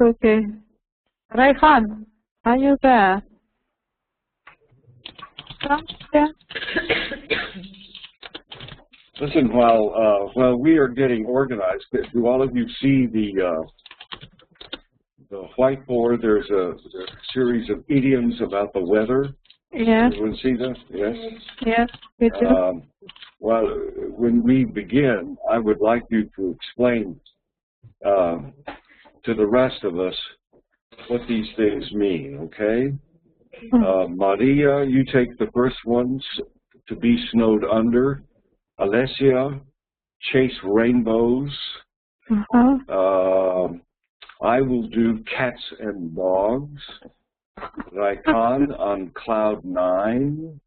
Okay. Raihan, are you there? Yeah. Listen, while we are getting organized, do all of you see the whiteboard? There's a series of idioms about the weather. Yes. Everyone see this? Yes. Yes, we do. Well, when we begin, I would like you to explain to the rest of us what these things mean, okay? Maria, you take the first ones, to be snowed under. Alessia, chase rainbows. I will do cats and dogs. Raikan on cloud 9.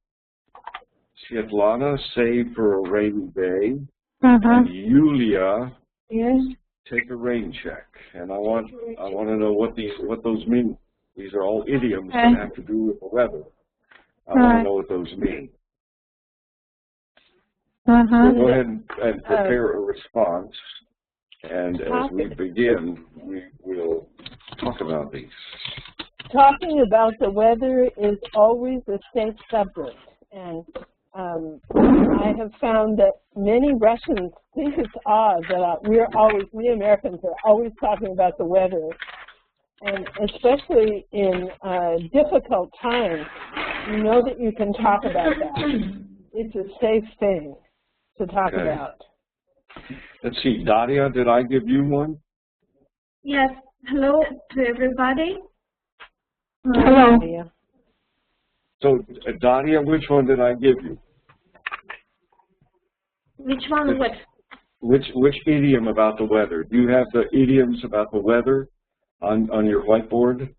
Svetlana, save for a rainy day. And Yulia, yes, take a rain check. And I want to know what those mean. These are all idioms that have to do with the weather. I want to know what those mean. So go ahead and prepare a response. And as we begin, we will talk about these. Talking about the weather is always a safe subject. And I have found that many Russians think it's odd that we Americans are always talking about the weather. And especially in difficult times, you know that you can talk about that. It's a safe thing to talk about. Let's see, Daria, did I give you one? Yes. Hello to everybody. Hello. So, Daria, which one did I give you? Which one? What? Which idiom about the weather? Do you have the idioms about the weather on your whiteboard?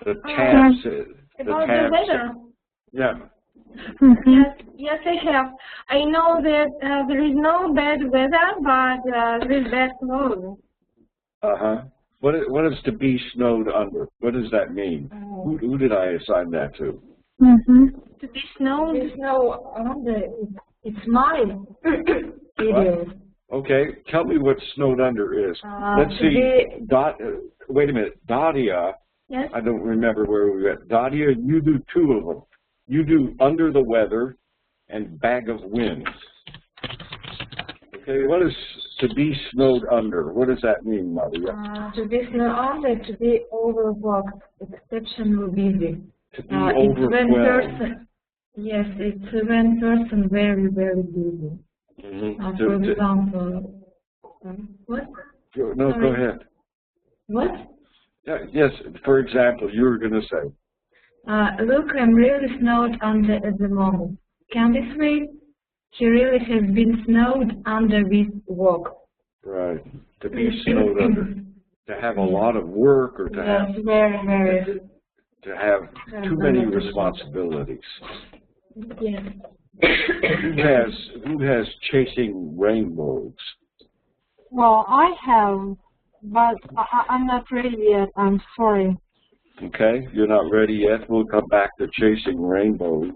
The tabs. About the weather? Yeah. Yes, I have. I know that there is no bad weather, but there is bad snow. What is to be snowed under? What does that mean? Who did I assign that to? To be snowed? To be snowed under. It's mine. Idiom. Okay, tell me what snowed under is. Let's see. Wait a minute, Daria. Yes. I don't remember where we went. Daria, you do two of them. You do under the weather and bag of winds. Okay, what is to be snowed under? What does that mean, Maria? To be snowed under, to be overworked, exceptionally busy. To be overwhelmed. Yes, it's when person very, very busy. For example, what? No, go ahead. What? Yes, for example, you were going to say. Look, I'm really snowed under at the moment. Can this wait? He really has been snowed under with work. Right, to be snowed under. To have a lot of work or to have to have too many responsibilities. Yes. Who has chasing rainbows? Well, I have, but I'm not ready yet. I'm sorry. Okay, you're not ready yet. We'll come back to chasing rainbows.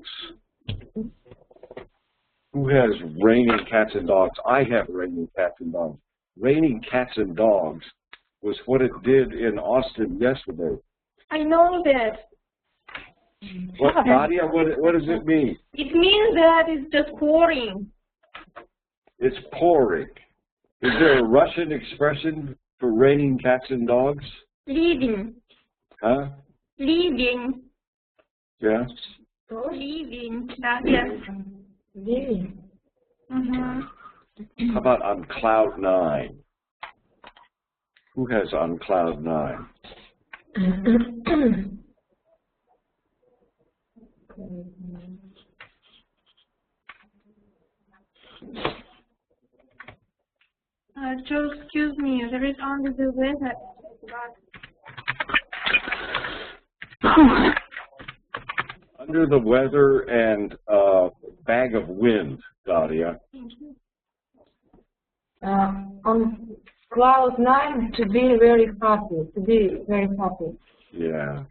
Who has raining cats and dogs? I have raining cats and dogs. Raining cats and dogs was what it did in Austin yesterday. I know that. What, Nadia? What does it mean? It means that it's just pouring. It's pouring. Is there a Russian expression for raining cats and dogs? Leaving. Huh? Leaving. Yeah. Leaving. Yes. Leaving. How about on cloud 9? Who has on cloud 9? Joe, excuse me, there is only the weather. Under the weather and bag of wind, Daria. On cloud 9, to be very happy. To be very happy. Yeah.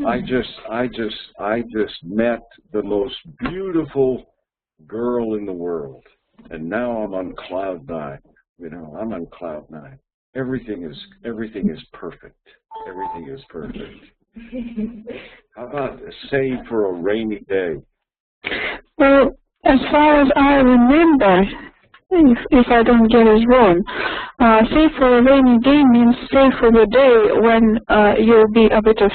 I just met the most beautiful girl in the world, and now I'm on cloud 9. You know, I'm on cloud 9. everything is perfect. Everything is perfect. How about save for a rainy day? Well, as far as I remember, if I don't get it wrong, save for a rainy day means save for the day when you'll be a bit of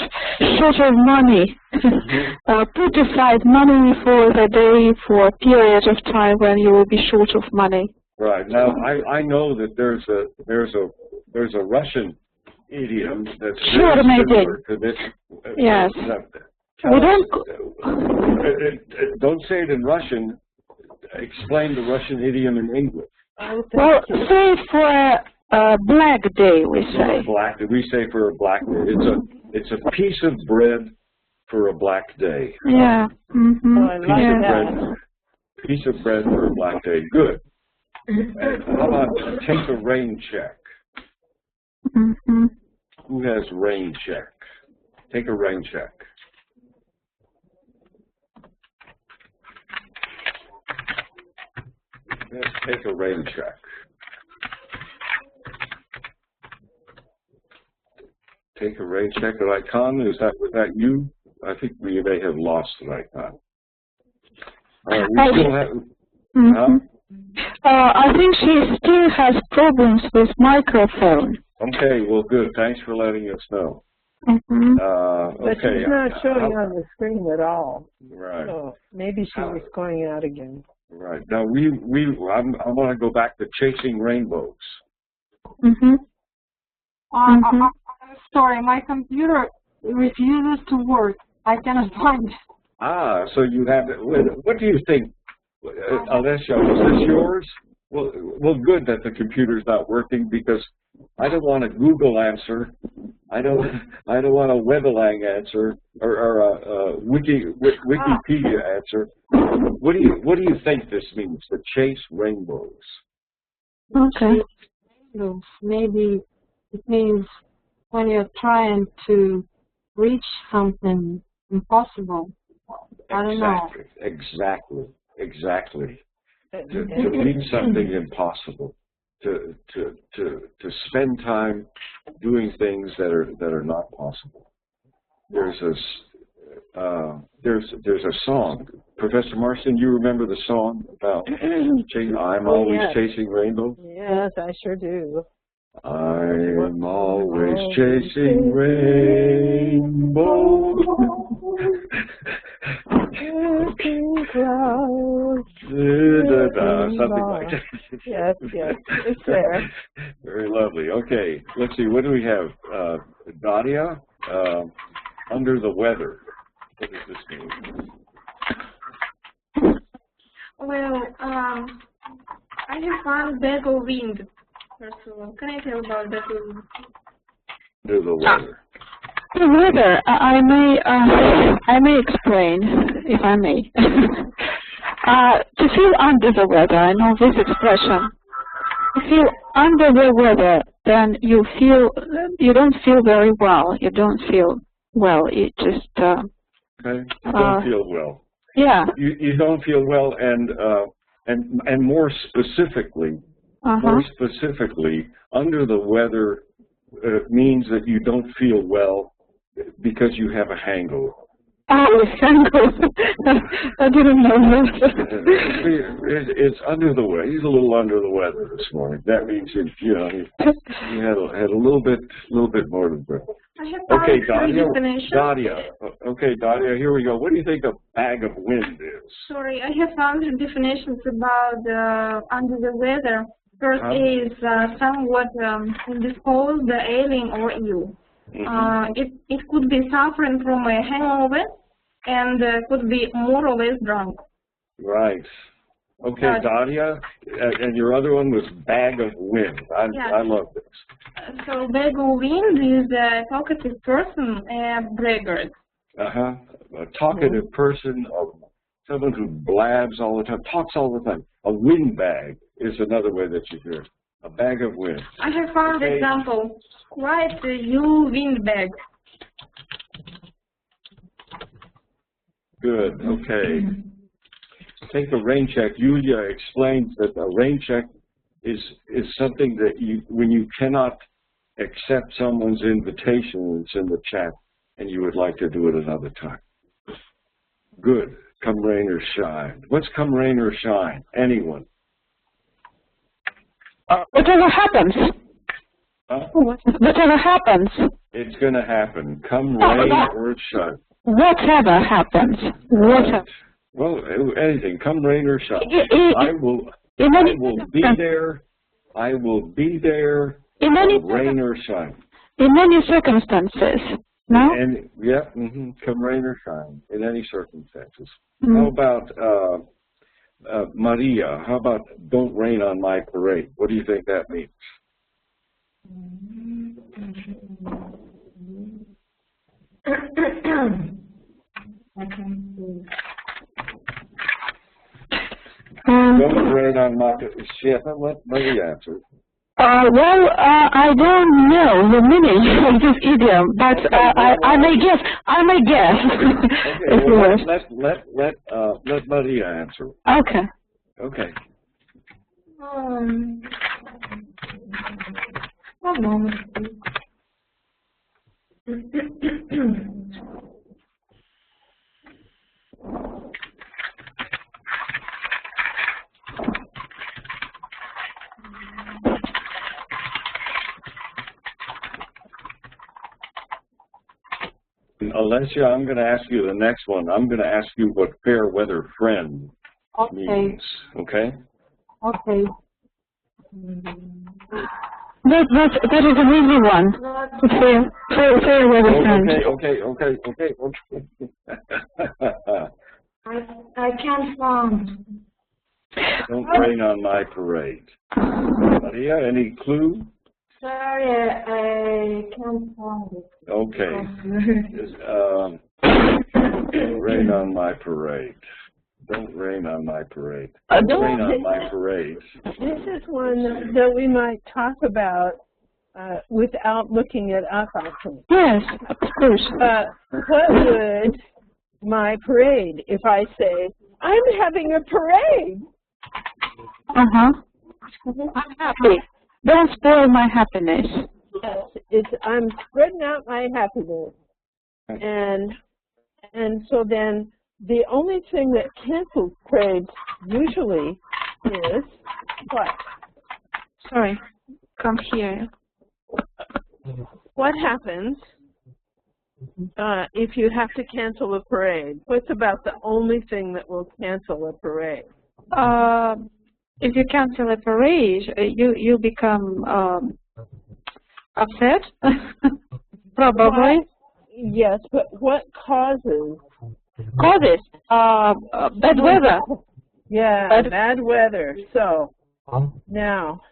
short of money. Put aside money for the day for a period of time when you will be short of money. Right. Now, I know that there's a Russian idiom that's very similar to this. Yes. Don't say it in Russian. Explain the Russian idiom in English. Well, save for a black day, we say. We say for a black day. It's a piece of bread for a black day. Yeah. Piece of bread for a black day. Good. And how about take a rain check? Who has rain check? Take a rain check. Let's take a rain check. Take a rain check. The icon, was that you? I think we may have lost the icon. We still have. I think she still has problems with microphone. Okay, well, good. Thanks for letting us know. But she's not showing on the screen at all. Right. So maybe she was going out again. Right. Now I want to go back to chasing rainbows. Sorry, my computer refuses to work. I cannot find it. Ah, so you have. What do you think, Alessia? Was this yours? Well, good that the computer's not working, because I don't want a Google answer. I don't want a Webelang answer or a Wikipedia answer. What do you think this means? To chase rainbows. Okay. Maybe it means when you're trying to reach something impossible. I don't know. Exactly. To reach something impossible. To spend time doing things that are not possible. There's a song. Professor Marston, you remember the song about I'm always chasing rainbows? Yes, I sure do. I'm always chasing rainbows. Something like that. Yes, it's there. Very lovely. Okay, let's see. What do we have? Daria, under the weather. What does this mean? Well, I have found bag of wind. First of all, can I tell about that? Under the weather. The weather. I may explain, if I may. To feel under the weather, I know this expression. To feel under the weather, then you don't feel very well. You don't feel well. You just. Okay. You don't feel well. Yeah. You don't feel well, and more specifically. More specifically, under the weather means that you don't feel well because you have a hangover. Oh, hangover. I didn't know that. It's under the weather. He's a little under the weather this morning. That means he had a little bit more than that. Okay, Daria. Okay, Daria. Here we go. What do you think a bag of wind is? Sorry, I have found definitions about under the weather. First is somewhat indisposed, ailing, or ill. It could be suffering from a hangover, and could be more or less drunk. Right. Okay, Daria, and your other one was bag of wind. I love this. So bag of wind is a talkative person, a braggart. A talkative person, someone who blabs all the time, talks all the time. A windbag is another way that you hear it. A bag of wind. I have found example. Quite you windbag. Good. Okay. Take a rain check. Yulia explains that a rain check is something that when you cannot accept someone's invitation that's in the chat and you would like to do it another time? Good. Come rain or shine. What's come rain or shine? Anyone? Whatever happens. Huh? Whatever happens. It's going to happen. Come rain or shine. Whatever happens. Whatever. Well, anything. Come rain or shine. I will be there. I will be there. In any rain or shine. In any circumstances. No? Come rain or shine. In any circumstances. How about Maria? How about don't rain on my parade? What do you think that means? Don't rain on my parade. Let Maria answer. Well, I don't know the meaning of this idiom, but I may guess. Okay, well, let Maria answer. Okay. Okay. One moment, Alessia, I'm going to ask you the next one. I'm going to ask you what fair weather friend means. Okay? Okay. That is an easy one. Fair weather friend. Okay. I can't find. Don't rain on my parade. Maria, any clue? Sorry, I can't find it. Okay. Don't rain on my parade. Don't rain on my parade. Don't rain on my parade. This is one that we might talk about without looking it up, I think. Yes, of course. What would my parade, if I say, I'm having a parade? I'm happy. Don't spoil my happiness. Yes, I'm spreading out my happiness. And so then the only thing that cancels parades usually is what? Sorry, come here. What happens if you have to cancel a parade? What's about the only thing that will cancel a parade? If you cancel a parade, you become upset, probably. Yes, but what causes? Bad weather. Yeah, bad weather. So now,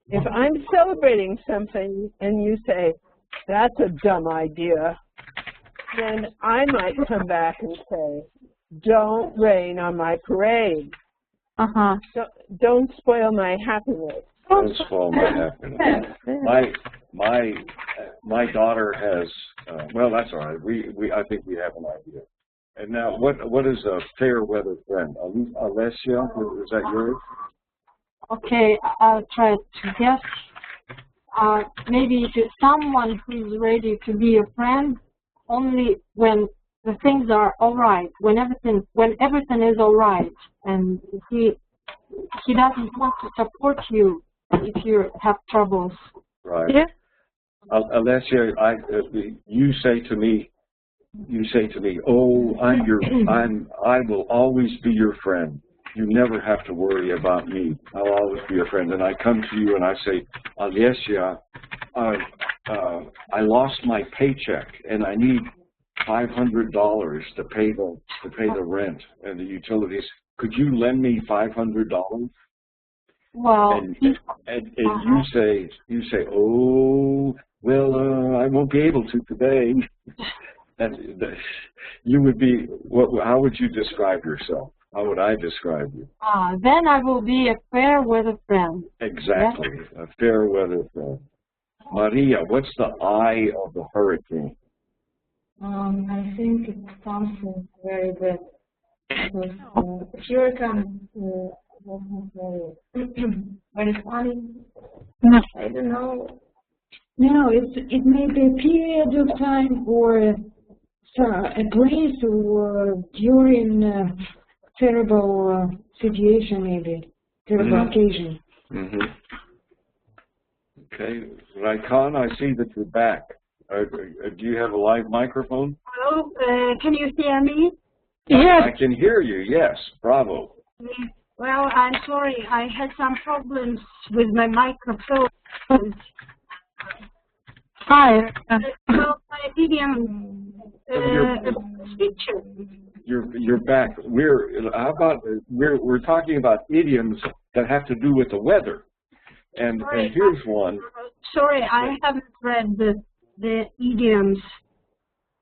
if I'm celebrating something and you say, that's a dumb idea, then I might come back and say, don't rain on my parade. Don't spoil my happiness. Don't spoil my happiness. My daughter has. Well, that's all right. I think we have an idea. And now, what is a fair weather friend? Alessia, is that yours? Okay, I'll try to guess. Maybe to someone who's ready to be a friend only when the things are all right, when everything is all right, and he doesn't want to support you if you have troubles. Right. Yeah. Alessia, you say to me, oh, I will always be your friend. You never have to worry about me. I'll always be your friend. And I come to you and I say, Alessia, I lost my paycheck and I need $500 to pay the rent and the utilities. Could you lend me $500? Well, and you say, oh, well, I won't be able to today. You would be. How would you describe yourself? How would I describe you? Then I will be a fair weather friend. Exactly, yes? A fair weather friend. Maria, what's the eye of the hurricane? I think it's something very good. Hurricane very funny. No. I don't know. it may be a period of time or a place or during a terrible situation, maybe terrible occasion. Okay, Raikon, I see that you're back. Do you have a live microphone? Hello, can you hear me? Yes. I can hear you, yes. Bravo. Well, I'm sorry, I had some problems with my microphone. Hi. About my idiom picture. You're back. We're talking about idioms that have to do with the weather. And here's one. Sorry, I haven't read the idioms.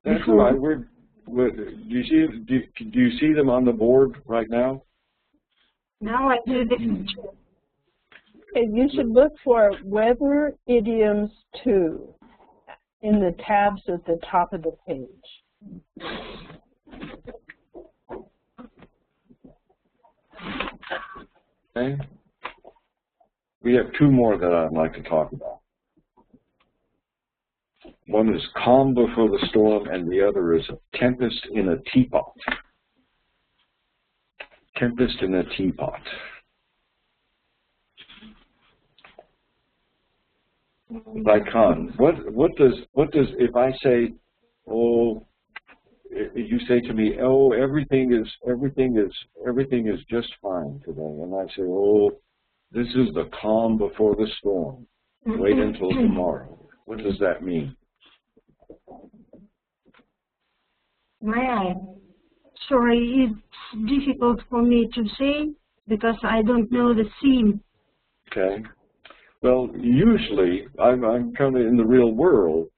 That's before. all right. Do you see them on the board right now? Now I do the picture. Okay, you should look for Weather Idioms 2 in the tabs at the top of the page. Okay. We have two more that I'd like to talk about. One is calm before the storm, and the other is a tempest in a teapot. Tempest in a teapot. Raikon, what does if I say, oh, you say to me, oh, everything is just fine today, and I say, oh, this is the calm before the storm. Wait until tomorrow. What does that mean? Sorry, it's difficult for me to say because I don't know the theme. Okay. Well, usually, I'm kind of in the real world.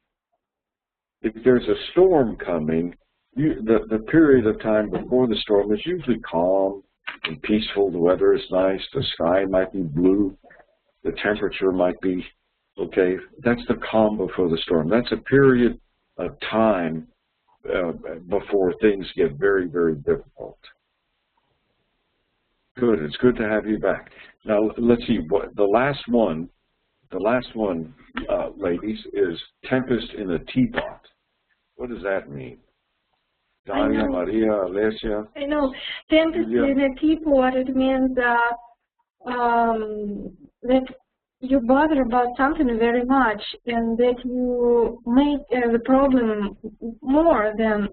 If there's a storm coming, the period of time before the storm is usually calm and peaceful. The weather is nice. The sky might be blue. The temperature might be okay. That's the calm before the storm. That's a period of time before things get very, very difficult. Good. It's good to have you back. Now, let's see. What the last one, ladies, is tempest in a teapot. What does that mean? Daria, Maria, Alessia? I know. Tempest in a teapot, it means that you bother about something very much and that you make the problem more than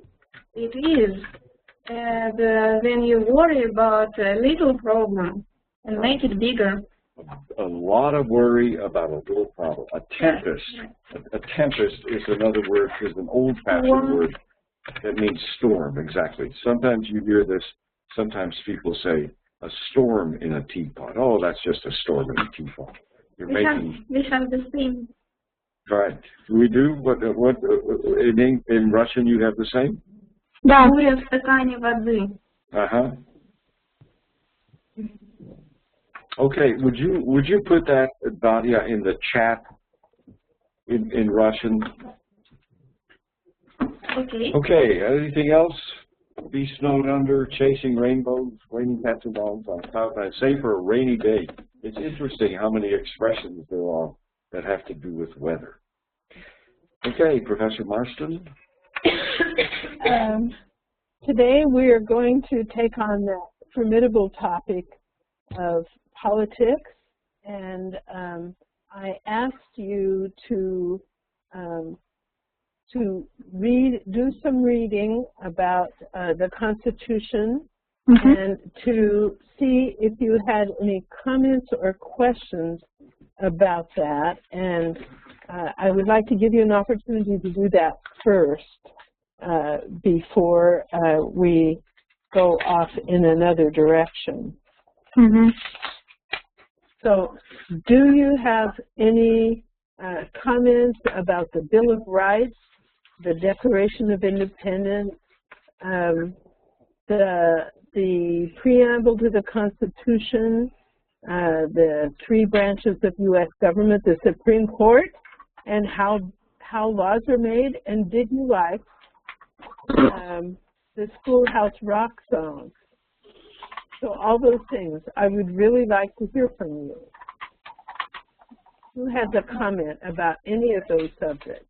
it is. And then you worry about a little problem and make it bigger. A lot of worry about a little problem. A tempest. A tempest is another word, is an old-fashioned word that means storm, exactly. Sometimes you hear this, sometimes people say, a storm in a teapot. Oh, that's just a storm in a teapot. You're we have the same. Right. We do? What in Russian you have the same? Да. Буря в стакане воды. Uh-huh. Okay, would you put that, Daria, in the chat in Russian? Okay. Okay, anything else? Be snowed under, chasing rainbows, raining cats and dogs on cloud nine, save for a rainy day. It's interesting how many expressions there are that have to do with weather. Okay, Professor Marston. Today we are going to take on that formidable topic of politics, and I asked you to do some reading about the Constitution and to see if you had any comments or questions about that. And I would like to give you an opportunity to do that first before we go off in another direction. So, do you have any comments about the Bill of Rights, the Declaration of Independence, the preamble to the Constitution, the three branches of U.S. government, the Supreme Court, and how laws are made? And did you like the Schoolhouse Rock song? So all those things, I would really like to hear from you. Who has a comment about any of those subjects?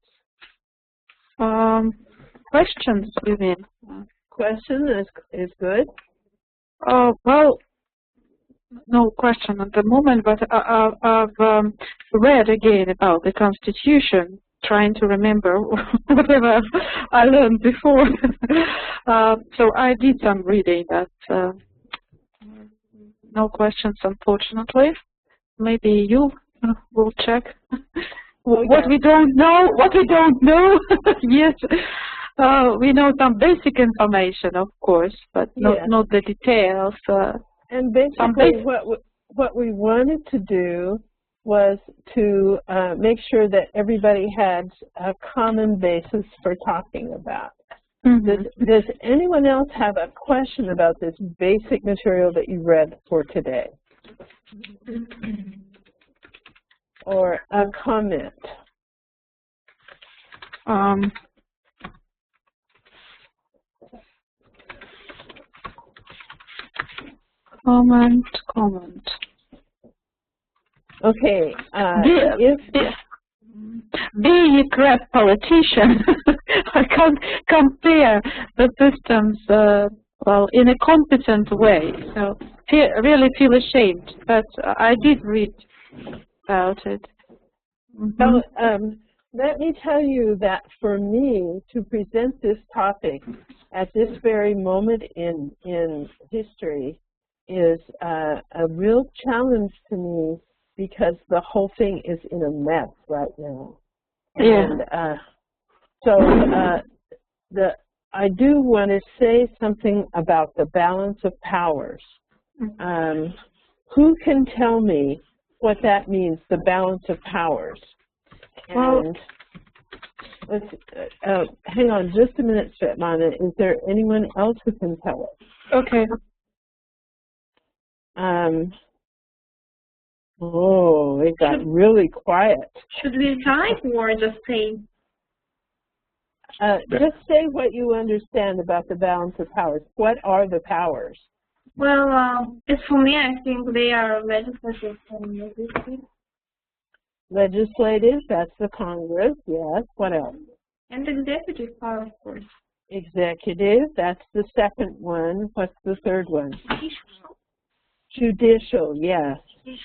Questions, you mean? Question is good. Well, no question at the moment, but I've read again about the Constitution, trying to remember whatever I learned before. So I did some reading. That no questions, unfortunately. Maybe you will check what we don't know. What we don't know. Yes, we know some basic information, of course, but not the details. And basically, what we wanted to do was to make sure that everybody had a common basis for talking about. Mm-hmm. Does anyone else have a question about this basic material that you read for today? Or a comment? Comment. Okay. Being a crap politician, I can't compare the systems well in a competent way. So really feel ashamed, but I did read about it. Mm-hmm. Well, let me tell you that for me to present this topic at this very moment in history is a real challenge to me, because the whole thing is in a mess right now. Yeah. And I do want to say something about the balance of powers. Who can tell me what that means, the balance of powers? And let's hang on just a minute, Svetlana. Is there anyone else who can tell us? Okay. Oh, it got really quiet. Should we type or just say? Just say what you understand about the balance of powers. What are the powers? Well, as for me, I think they are legislative and executive. Legislative, that's the Congress, yes. What else? And executive power, of course. Executive, that's the second one. What's the third one? Judicial, yes.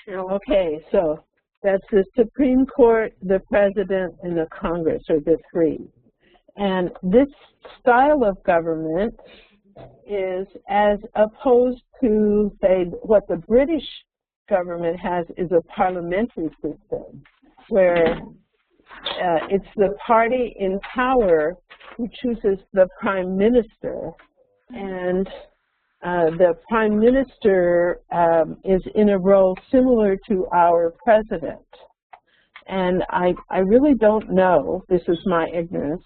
Okay, so that's the Supreme Court, the President, and the Congress are the three. And this style of government is as opposed to, say, what the British government has is a parliamentary system, where it's the party in power who chooses the Prime Minister, and the Prime Minister is in a role similar to our President. And I really don't know, this is my ignorance,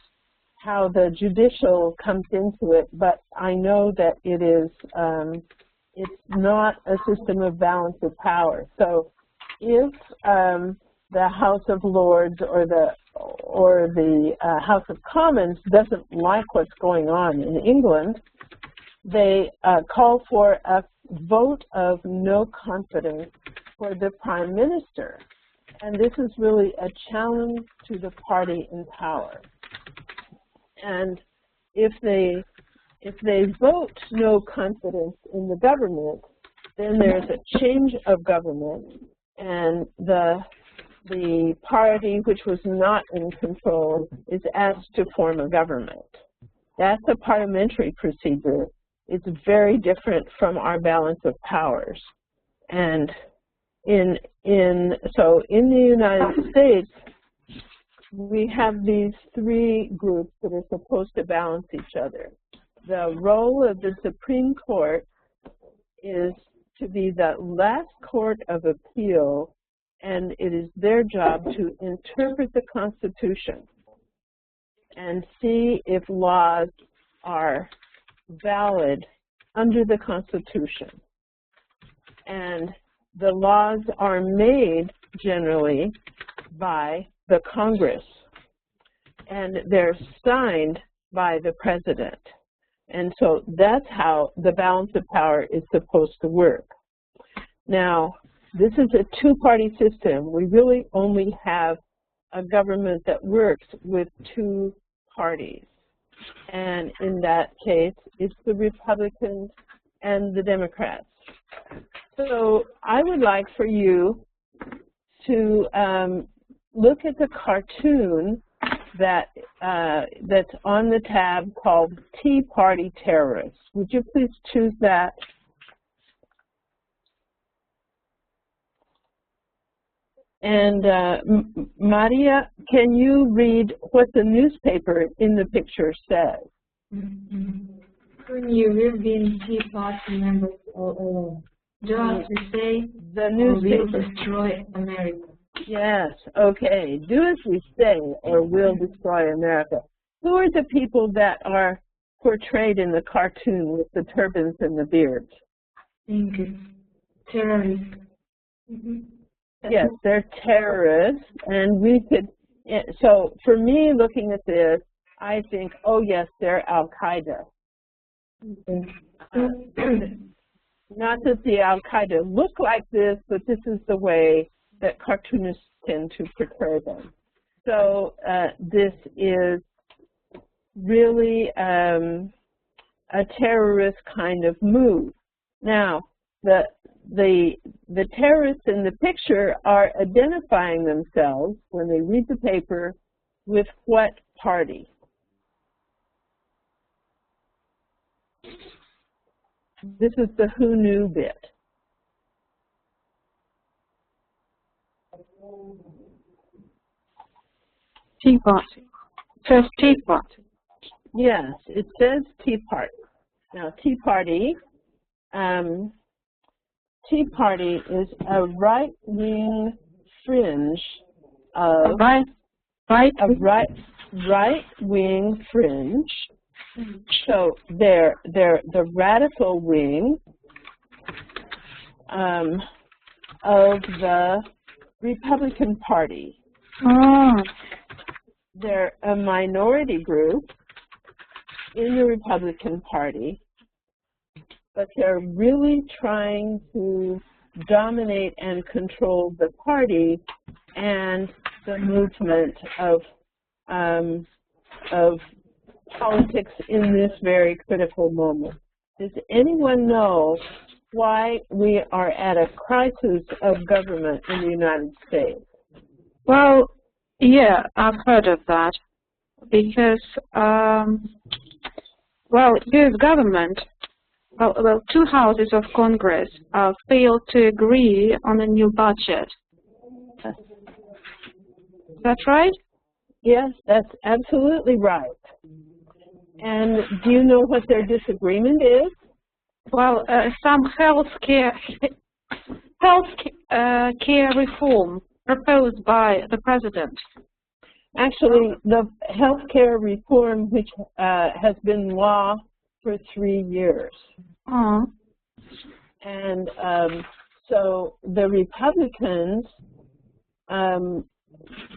how the judicial comes into it, but I know that it is, it's not a system of balance of power. So if the House of Lords or the House of Commons doesn't like what's going on in England, they call for a vote of no confidence for the Prime Minister. And this is really a challenge to the party in power. And if they vote no confidence in the government, then there's a change of government, and the party which was not in control is asked to form a government. That's a parliamentary procedure. It's very different from our balance of powers. And so in the United States, we have these three groups that are supposed to balance each other. The role of the Supreme Court is to be the last court of appeal, and it is their job to interpret the Constitution and see if laws are valid under the Constitution. And the laws are made generally by the Congress, and they're signed by the President. And so that's how the balance of power is supposed to work. Now, this is a two-party system. We really only have a government that works with two parties. And in that case, it's the Republicans and the Democrats. So I would like for you to look at the cartoon that that's on the tab called Tea Party Terrorists. Would you please choose that? And Maria, can you read what the newspaper in the picture says? When you will be Tea Party members all do as we say, the newspaper will destroy America. Yes, okay. Do as we say or we'll destroy America. Who are the people that are portrayed in the cartoon with the turbans and the beards? I think it's terrorists. Yes, they're terrorists, and we could, so for me looking at this, I think, oh yes, they're Al-Qaeda. Not that the Al-Qaeda look like this, but this is the way that cartoonists tend to portray them. So this is really a terrorist kind of move. Now, the terrorists in the picture are identifying themselves when they read the paper with what party? This is the who knew bit. Tea Party. It says Tea Party. Yes, it says Tea Party. Now, Tea Party is a right-wing fringe of right-wing fringe. So they're the radical wing of the Republican Party. Oh. They're a minority group in the Republican Party, but they're really trying to dominate and control the party and the movement of politics in this very critical moment. Does anyone know why we are at a crisis of government in the United States? Well, yeah, I've heard of that. Because, well, U.S. government, well, two houses of Congress failed to agree on a new budget. Is that right? Yes, that's absolutely right. And do you know what their disagreement is? Well, some health care reform proposed by the president. Actually, the health care reform, which has been law for 3 years. And so the Republicans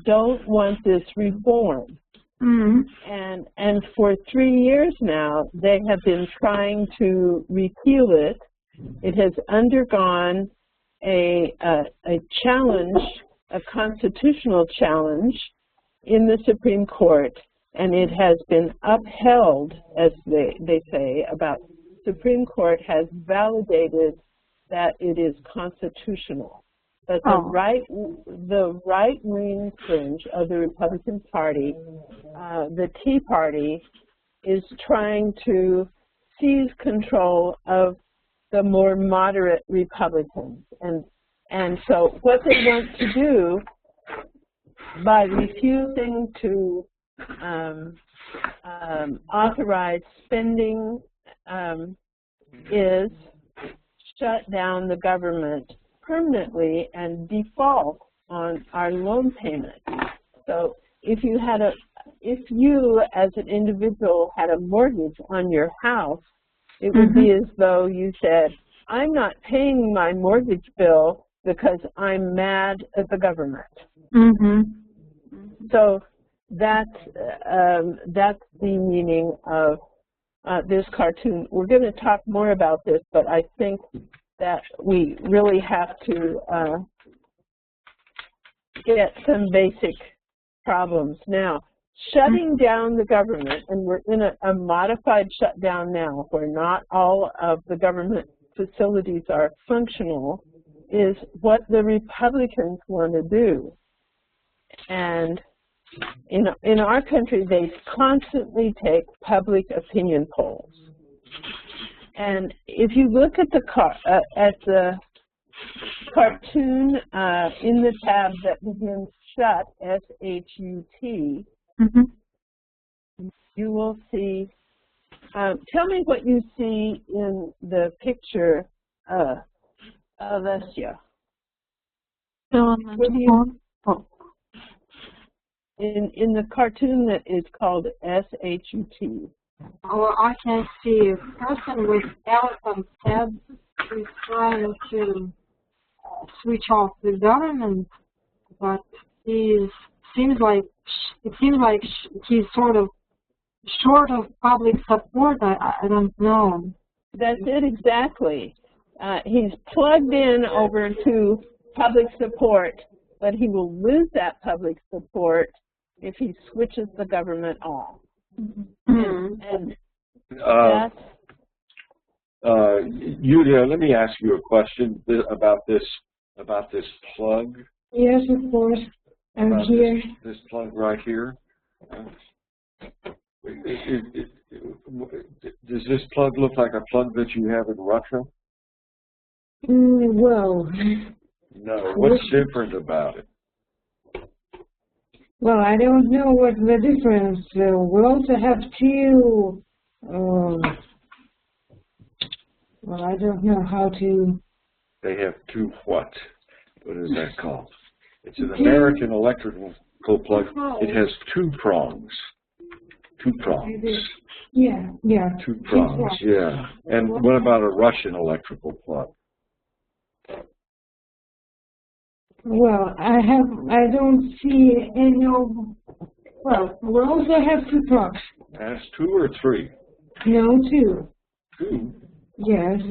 don't want this reform. And for 3 years now, they have been trying to repeal it. It has undergone a challenge, a constitutional challenge in the Supreme Court, and it has been upheld, as they say, about Supreme Court has validated that it is constitutional. But the right-wing fringe of the Republican Party, the Tea Party, is trying to seize control of the more moderate Republicans. And so what they want to do by refusing to authorize spending is shut down the government permanently and default on our loan payment. So if you as an individual had a mortgage on your house, it would be as though you said, I'm not paying my mortgage bill because I'm mad at the government. So that's the meaning of this cartoon. We're going to talk more about this, but I think that we really have to get some basic problems. Now, shutting down the government, and we're in a modified shutdown now, where not all of the government facilities are functional, is what the Republicans want to do. And in our country, they constantly take public opinion polls. And if you look at the cartoon in the tab that begins shut, S-H-U-T, you will see, tell me what you see in the picture, Alessia. In the cartoon that is called S-H-U-T. Well, I can see a person with elephant head who's trying to switch off the government, but it seems like he's sort of short of public support. I don't know. That's it exactly. He's plugged in over to public support, but he will lose that public support if he switches the government off. And Yulia, let me ask you a question about this plug. Yes, of course. I'm here. This plug right here. Does this plug look like a plug that you have in Russia? Well. No. What's different about it? Well, I don't know what the difference. We also have two. Well, I don't know how to. They have two what? What is that called? It's an American electrical plug. It has two prongs. Two prongs. Yeah. Two prongs. Yeah. And what about a Russian electrical plug? Well, I don't see any of. Well, we also have two prongs. That's two or three? No, two. Two? Yes.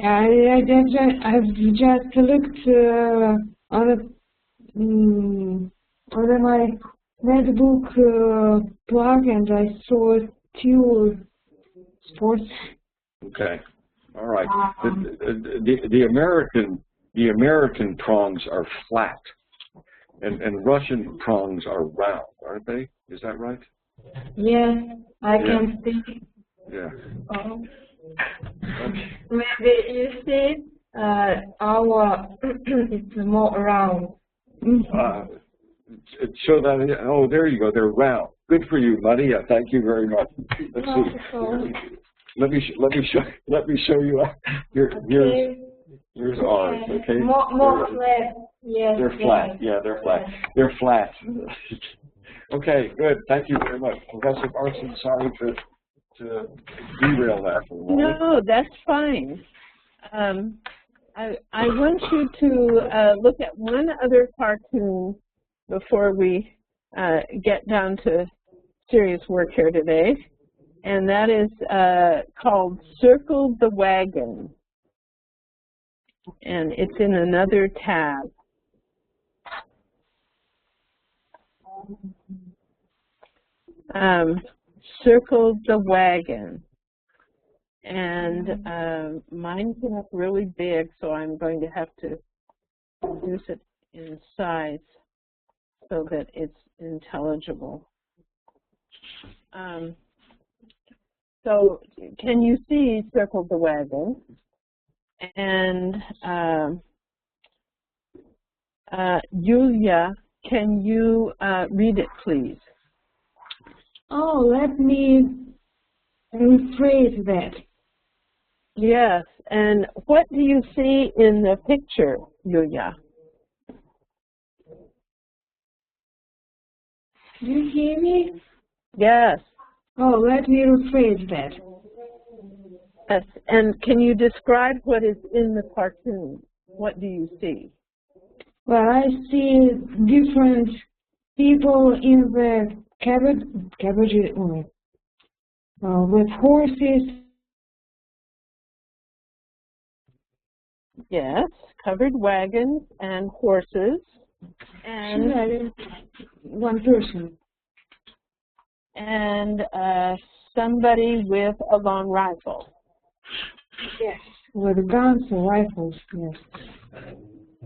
I've just looked on my netbook plug, and I saw two sports. Okay. All right. The American prongs are flat, and Russian prongs are round, aren't they? Is that right? Yes, I can see. Yeah. Maybe you see our it's more round. Show that. Oh, there you go. They're round. Good for you, Maria. Thank you very much. Let's see. Let me show you. Here's ours. Okay. More flat. Yes. They're flat. Yeah, they're flat. They're flat. Okay. Good. Thank you very much, Professor Barson. Sorry to derail that for a moment. No, that's fine. I want you to look at one other cartoon before we get down to serious work here today, and that is called Circle the Wagon, and it's in another tab. Circle the Wagon, and mine came up really big, so I'm going to have to reduce it in size so that it's intelligible. So can you see Circle the Wagon? And Yulia, can you read it, please? Oh, let me rephrase that. Yes, and what do you see in the picture, Yulia? Do you hear me? Yes. Oh, let me rephrase that. Yes, and can you describe what is in the cartoon? What do you see? Well, I see different people in the carriage with horses Yes, covered wagons and horses, and one person. And somebody with a long rifle. Yes, with guns and rifles, yes.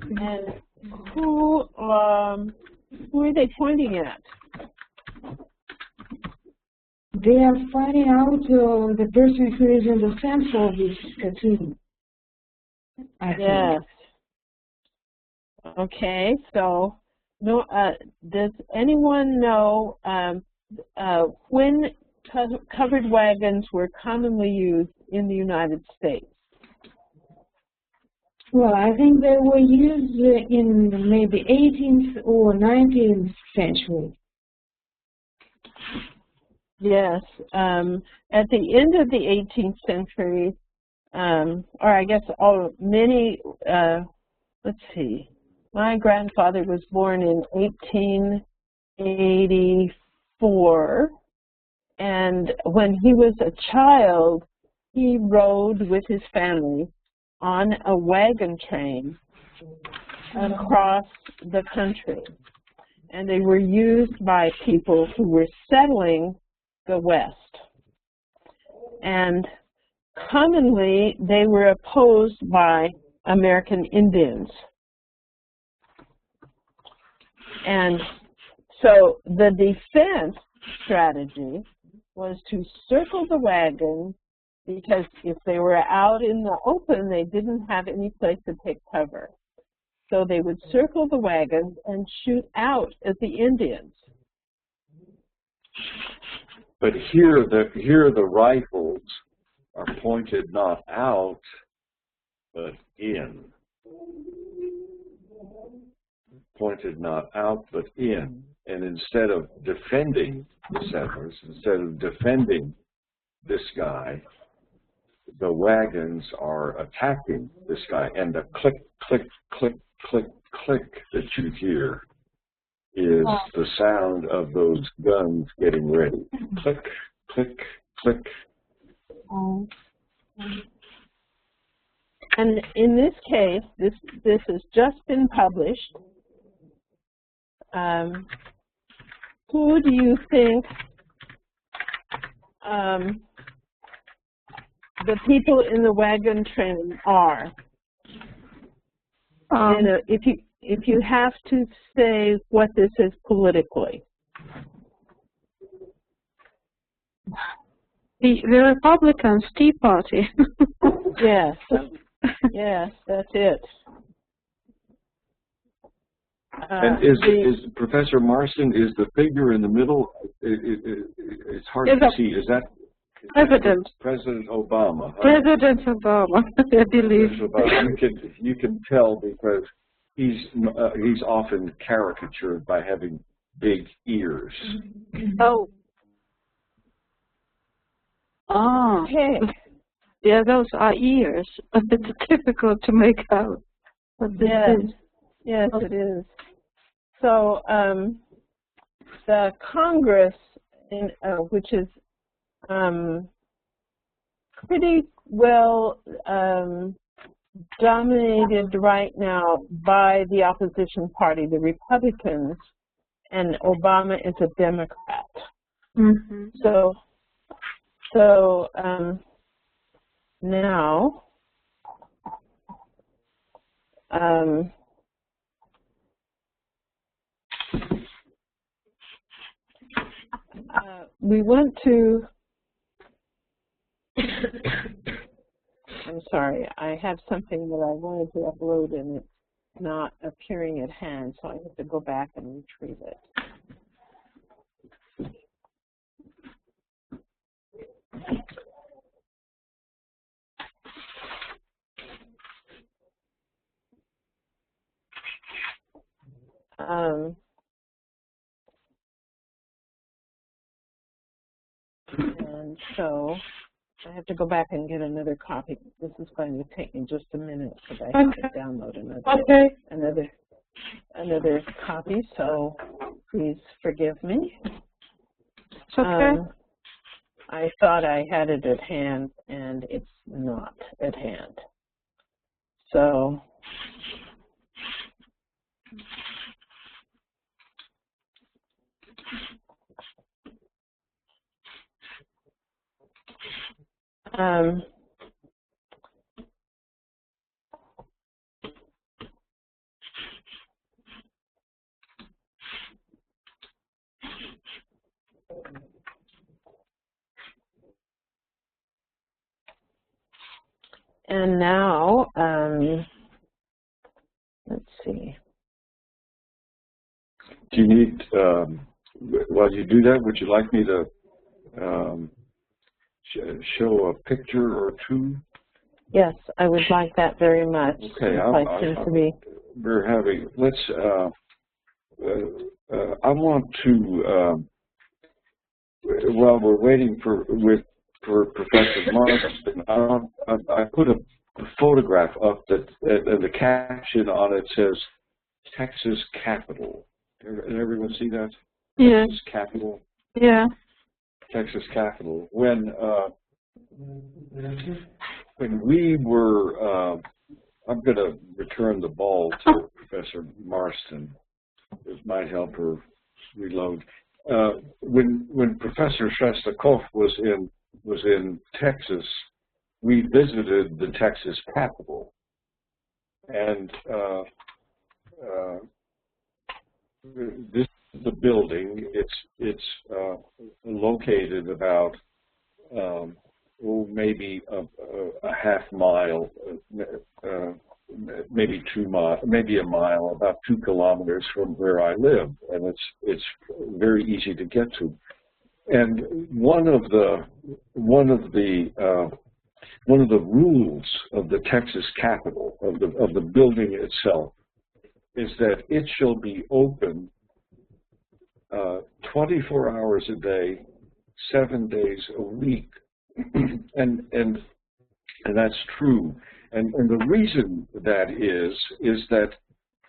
And who are they pointing at? They are finding out the person who is in the center of this cartoon. Yes. Okay, so no, does anyone know when covered wagons were commonly used in the United States? Well, I think they were used in maybe 18th or 19th century. Yes, at the end of the 18th century, or I guess many, let's see, my grandfather was born in 1884, and when he was a child, he rode with his family on a wagon train across the country, and they were used by people who were settling the West. And commonly, they were opposed by American Indians. And so the defense strategy was to circle the wagon, because if they were out in the open, they didn't have any place to take cover. So they would circle the wagons and shoot out at the Indians. But here the rifles are pointed not out, but in. Pointed not out, but in. And instead of defending the settlers, instead of defending this guy, the wagons are attacking this guy. And the click, click, click, click, click that you hear is the sound of those guns getting ready. Click, click, click. And in this case, this has just been published. Who do you think the people in the wagon train are? If you have to say what this is politically. The Republicans, Tea Party. Yes, yes, that's it. And is Professor Marston, is the figure in the middle, it's hard to see, is that President. President Obama? Huh? President Obama, I believe. You can tell because he's often caricatured by having big ears. Oh. Ah. Okay. Yeah, those are ears. It's difficult to make out. Yes, yes, it is. So the Congress, which is pretty well dominated right now by the opposition party, the Republicans, and Obama is a Democrat. Mm-hmm. So now we want to I'm sorry, I have something that I wanted to upload and it's not appearing at hand, so I have to go back and retrieve it. And so I have to go back and get another copy. This is going to take me just a minute because I have to download another copy. So please forgive me. It's okay. I thought I had it at hand, and it's not at hand. So and now, let's see. Do you need, while you do that, would you like me to show a picture or two? Yes, I would like that very much. Okay, we're having, let's, I want to, while we're waiting for Professor Marston, I put a photograph up that, and the caption on it says, Texas Capitol. Did everyone see that? Yeah. Texas Capitol? Yeah. Texas Capitol. When we were, I'm going to return the ball to Professor Marston. It might help her reload. When Professor Shostakov was in Texas, we visited the Texas Capitol, and this is the building. It's located about maybe a half mile, maybe 2 miles, maybe a mile, about 2 kilometers from where I live, and it's very easy to get to. And one of the rules of the Texas Capitol, of the building itself, is that it shall be open 24 hours a day, 7 days a week, and that's true. And the reason that is that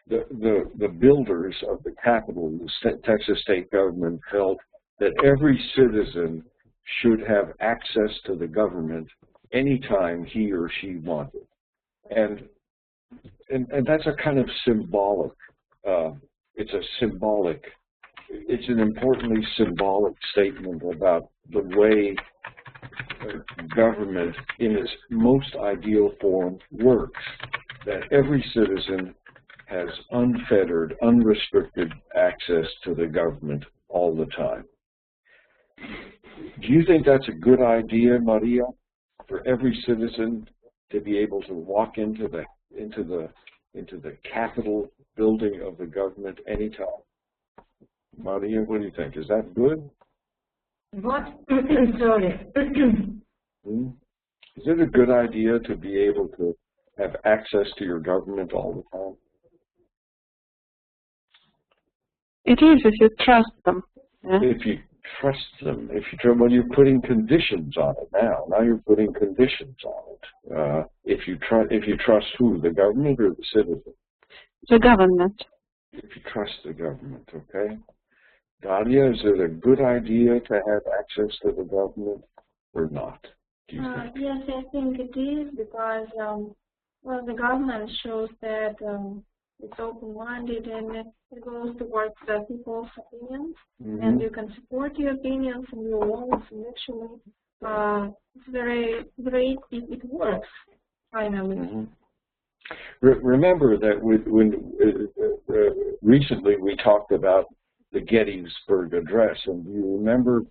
the builders of the Capitol, the Texas state government, felt that every citizen should have access to the government anytime he or she wanted. And that's a kind of symbolic, it's an importantly symbolic statement about the way government in its most ideal form works, that every citizen has unfettered, unrestricted access to the government all the time. Do you think that's a good idea, Maria, for every citizen to be able to walk into the Capitol building of the government anytime? Maria, what do you think? Is that good? What? Sorry. Is it a good idea to be able to have access to your government all the time? It is if you trust them. Yeah? If you trust them, well, you're putting conditions on it now. Now you're putting conditions on it. If you trust who, the government or the citizen? The government. If you trust the government, okay. Dalia, is it a good idea to have access to the government or not? Do you think? Yes, I think it is, because well, the government shows that it's open-minded and it goes towards the people's opinions, and you can support your opinions and your laws, and actually it's very great if it works finally. Remember that when recently we talked about the Gettysburg Address, and do you remember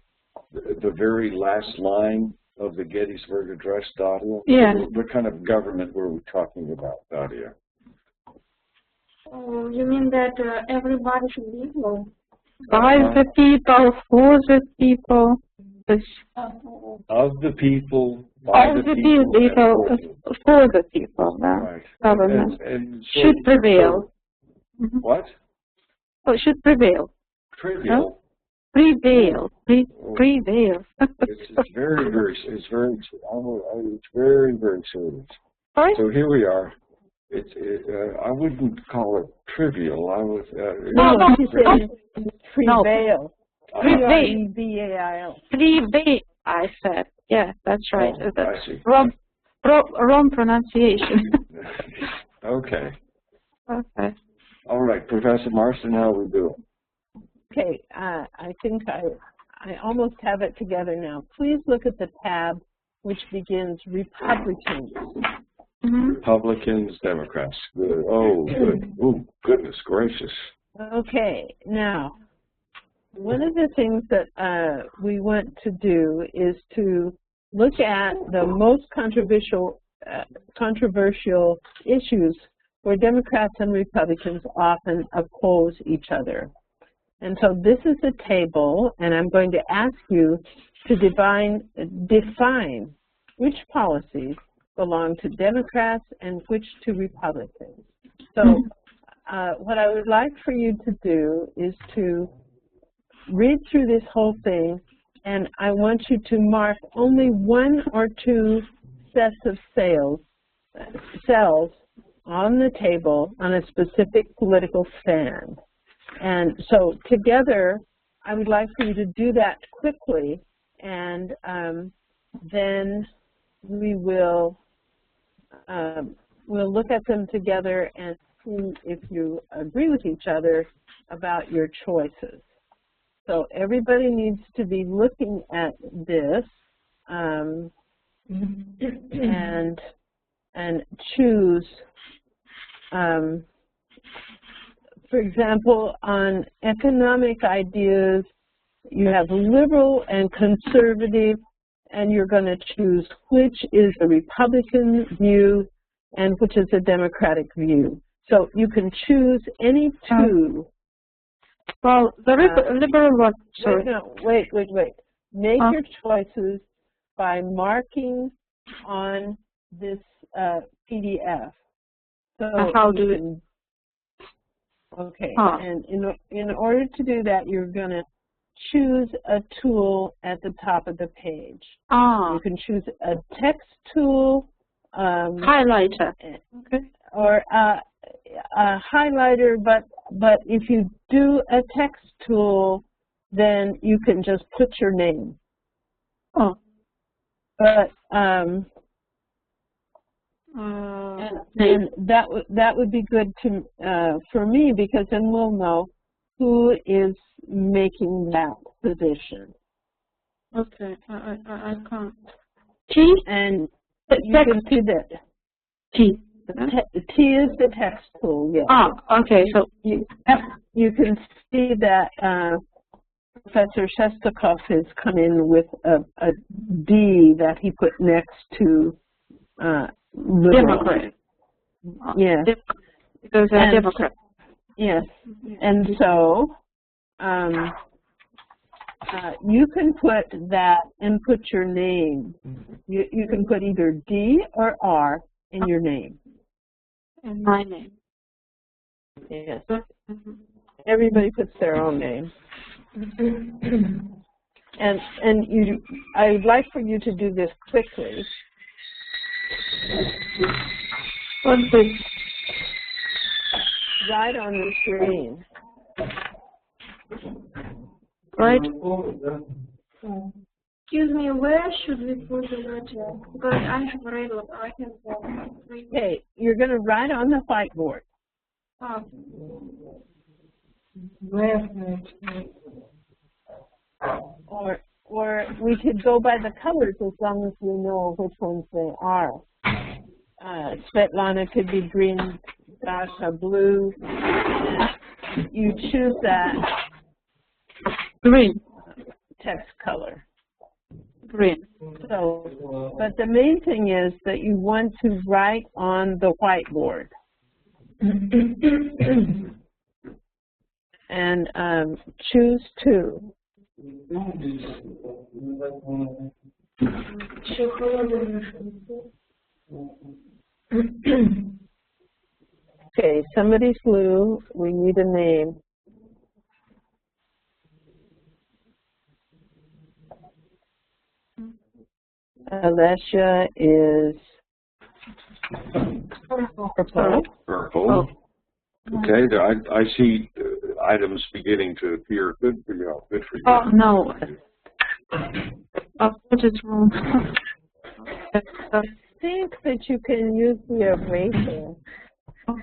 the very last line of the Gettysburg Address, Dalia? Yeah. What kind of government were we talking about, Dalia? Oh, you mean that everybody should be equal? By the people, for the people. Of the people, by Of the the people, people, for the people. right. Government And so, should prevail. What? Oh, should prevail. Trivial. Prevail. Prevail. It's very, very serious. Sorry? So here we are. I wouldn't call it trivial. I would. Prevail. Prevail. Prevail. Prevail, I said. Yeah, that's right. I see. wrong pronunciation. Okay. Okay. All right, Professor Marston, how we doing? Okay, I think I almost have it together now. Please look at the tab which begins Republicans. Republicans, Democrats. Good. Oh, good. Oh, goodness gracious. Okay, now, one of the things that we want to do is to look at the most controversial issues where Democrats and Republicans often oppose each other. And so this is a table, and I'm going to ask you to define which policies belong to Democrats and which to Republicans. So what I would like for you to do is to read through this whole thing, and I want you to mark only 1 or 2 sets of cells on the table on a specific political stand. And so together, I would like for you to do that quickly, and then we will we'll look at them together and see if you agree with each other about your choices. So everybody needs to be looking at this and choose. For example, on economic ideas, you have liberal and conservative, and you're going to choose which is a Republican view and which is a Democratic view. So you can choose any 2. Well, the liberal one. Sorry. Wait. Make your choices by marking on this PDF. So how do you? Okay, and in order to do that, you're going to choose a tool at the top of the page. You can choose a text tool, highlighter, okay, or a highlighter. But if you do a text tool, then you can just put your name. But and that would be good to for me, because then we'll know who is making that position. Okay, I can't. T? And you can see that. T. T is the text tool, yes. Okay, so you can see that Professor Shestakov has come in with a D that he put next to Democrat. Yes. Because they're Democrat. Yes. And so you can put that and put your name. You can put either D or R in your name. In my name. Yes. Everybody puts their own name. And I would like for you to do this quickly. What's this? Right on the screen. Right. Excuse me, where should we put the letter? Because I have already Okay, you're going to write on the whiteboard. Or we could go by the colors as long as we know which ones they are. Svetlana could be green, Dasha blue. You choose that green text color. Green. So, but the main thing is that you want to write on the whiteboard. And choose 2. Okay, somebody's blue. We need a name. Alessia is purple. Purple. Okay, I see items beginning to appear. Good for you. Good for you. Oh, no. What is wrong? think that you can use the eraser.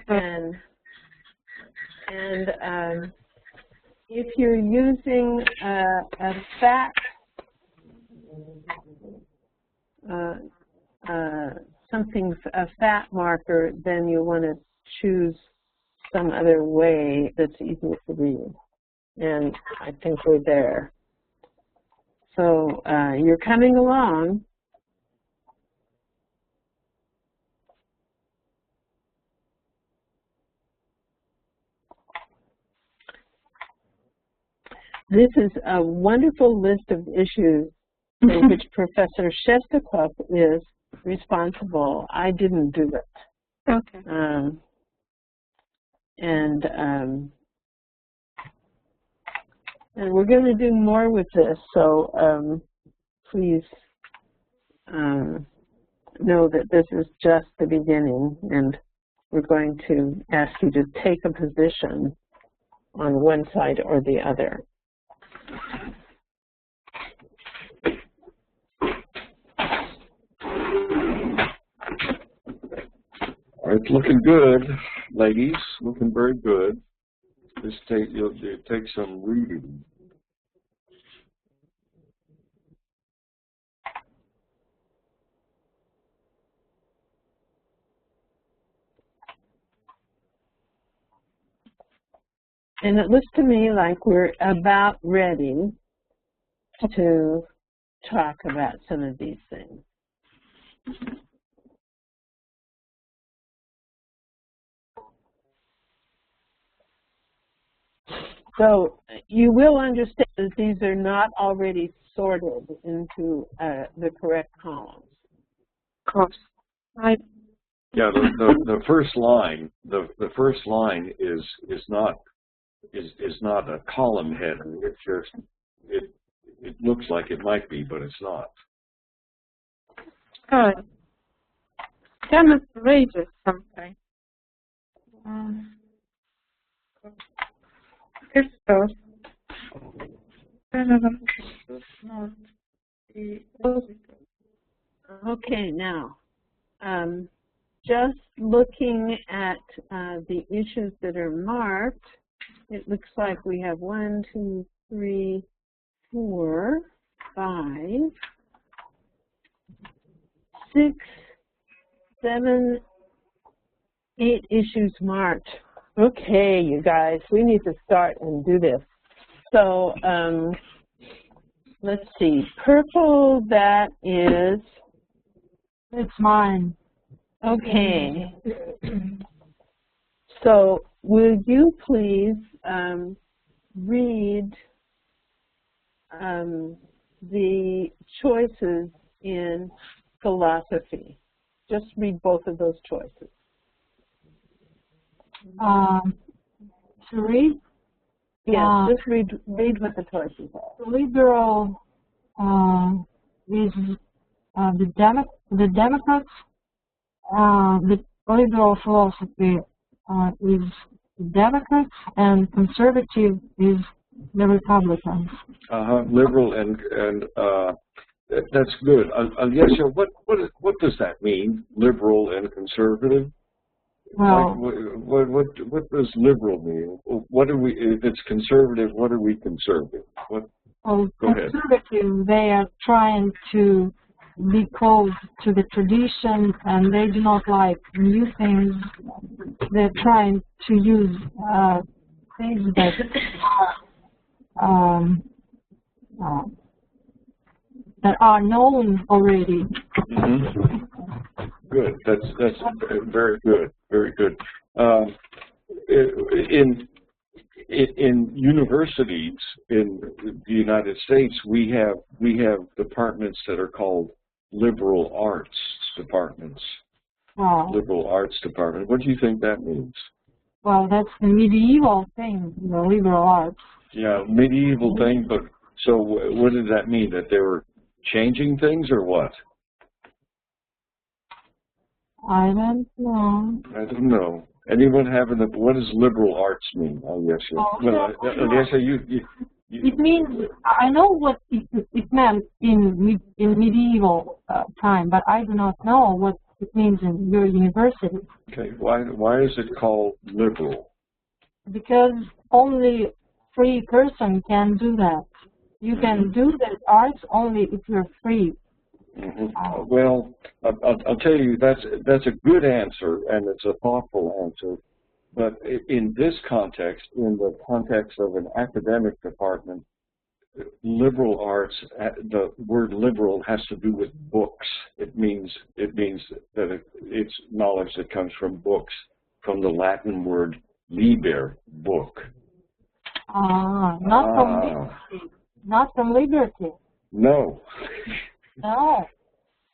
And if you're using a fat a fat marker, then you want to choose some other way that's easier to read. And I think we're there. So you're coming along. This is a wonderful list of issues for which Professor Shestakov is responsible. I didn't do it. Okay. And we're going to do more with this, so please know that this is just the beginning, and we're going to ask you to take a position on one side or the other. It's looking good, ladies. Looking very good. This you'll take some reading. And it looks to me like we're about ready to talk about some of these things. So you will understand that these are not already sorted into the correct columns. Of course. Right. Yeah, the first line is not a column header. It's just it looks like it might be, but it's not. Good. Demonstrated something. Christos. Okay, now, just looking at the issues that are marked, it looks like we have 1, 2, 3, 4, 5, 6, 7, 8 issues marked. Okay, you guys, we need to start and do this. So let's see, purple, that is... It's mine. Okay. So will you please read the choices in philosophy? Just read both of those choices. To read? Yes, just read what the choices are. Liberal is the Democrats. The liberal philosophy is the Democrats, and conservative is the Republicans. Liberal and that's good. Alyosha, what does that mean? Liberal and conservative? Well, like, what does liberal mean? What are we? If it's conservative, what are we conservative? What? well, Go ahead. conservative, they are trying to be close to the tradition, and they do not like new things. They're trying to use things that that are known already. Mm-hmm. Good. That's very good. Very good. In universities in the United States, we have departments that are called liberal arts departments. Liberal arts department. What do you think that means? Well, that's the medieval thing, the liberal arts. Yeah, medieval thing. But so, what did that mean? That they were changing things, or what? I don't know. I don't know. Anyone having the? What does liberal arts mean? Oh, yes, yes. Well, yes, you. It means, I know what it meant in medieval time, but I do not know what it means in your university. Okay, why is it called liberal? Because only free person can do that. You can do the arts only if you're free. Well, I'll tell you, that's a good answer, and it's a thoughtful answer. But in this context, in the context of an academic department, liberal arts, the word liberal has to do with books. It means that it's knowledge that comes from books, from the Latin word liber, book. Not from liberty. Not from liberty. No. No.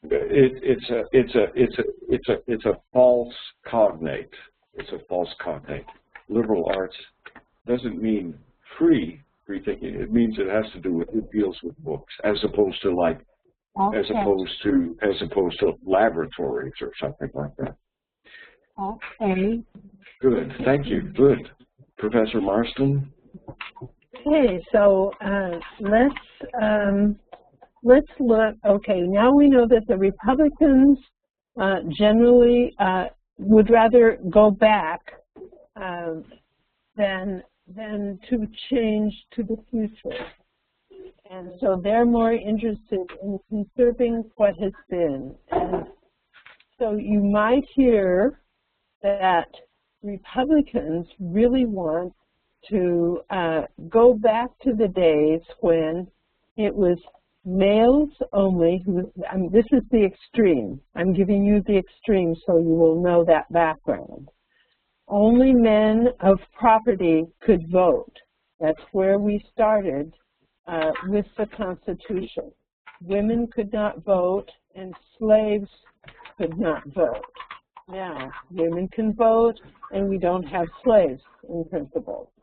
It's a false cognate. It's a false cognate. Liberal arts doesn't mean free thinking. It means it has to do with, it deals with books, as opposed to like, as opposed to laboratories or something like that. Okay. Good. Thank you. Good. Professor Marston. Okay, so let's look. Okay, now we know that the Republicans generally would rather go back than to change to the future. And so they're more interested in conserving what has been. And so you might hear that Republicans really want to go back to the days when it was males only. This is the extreme. I'm giving you the extreme so you will know that background. Only men of property could vote. That's where we started with the Constitution. Women could not vote and slaves could not vote. Now, women can vote and we don't have slaves in principle.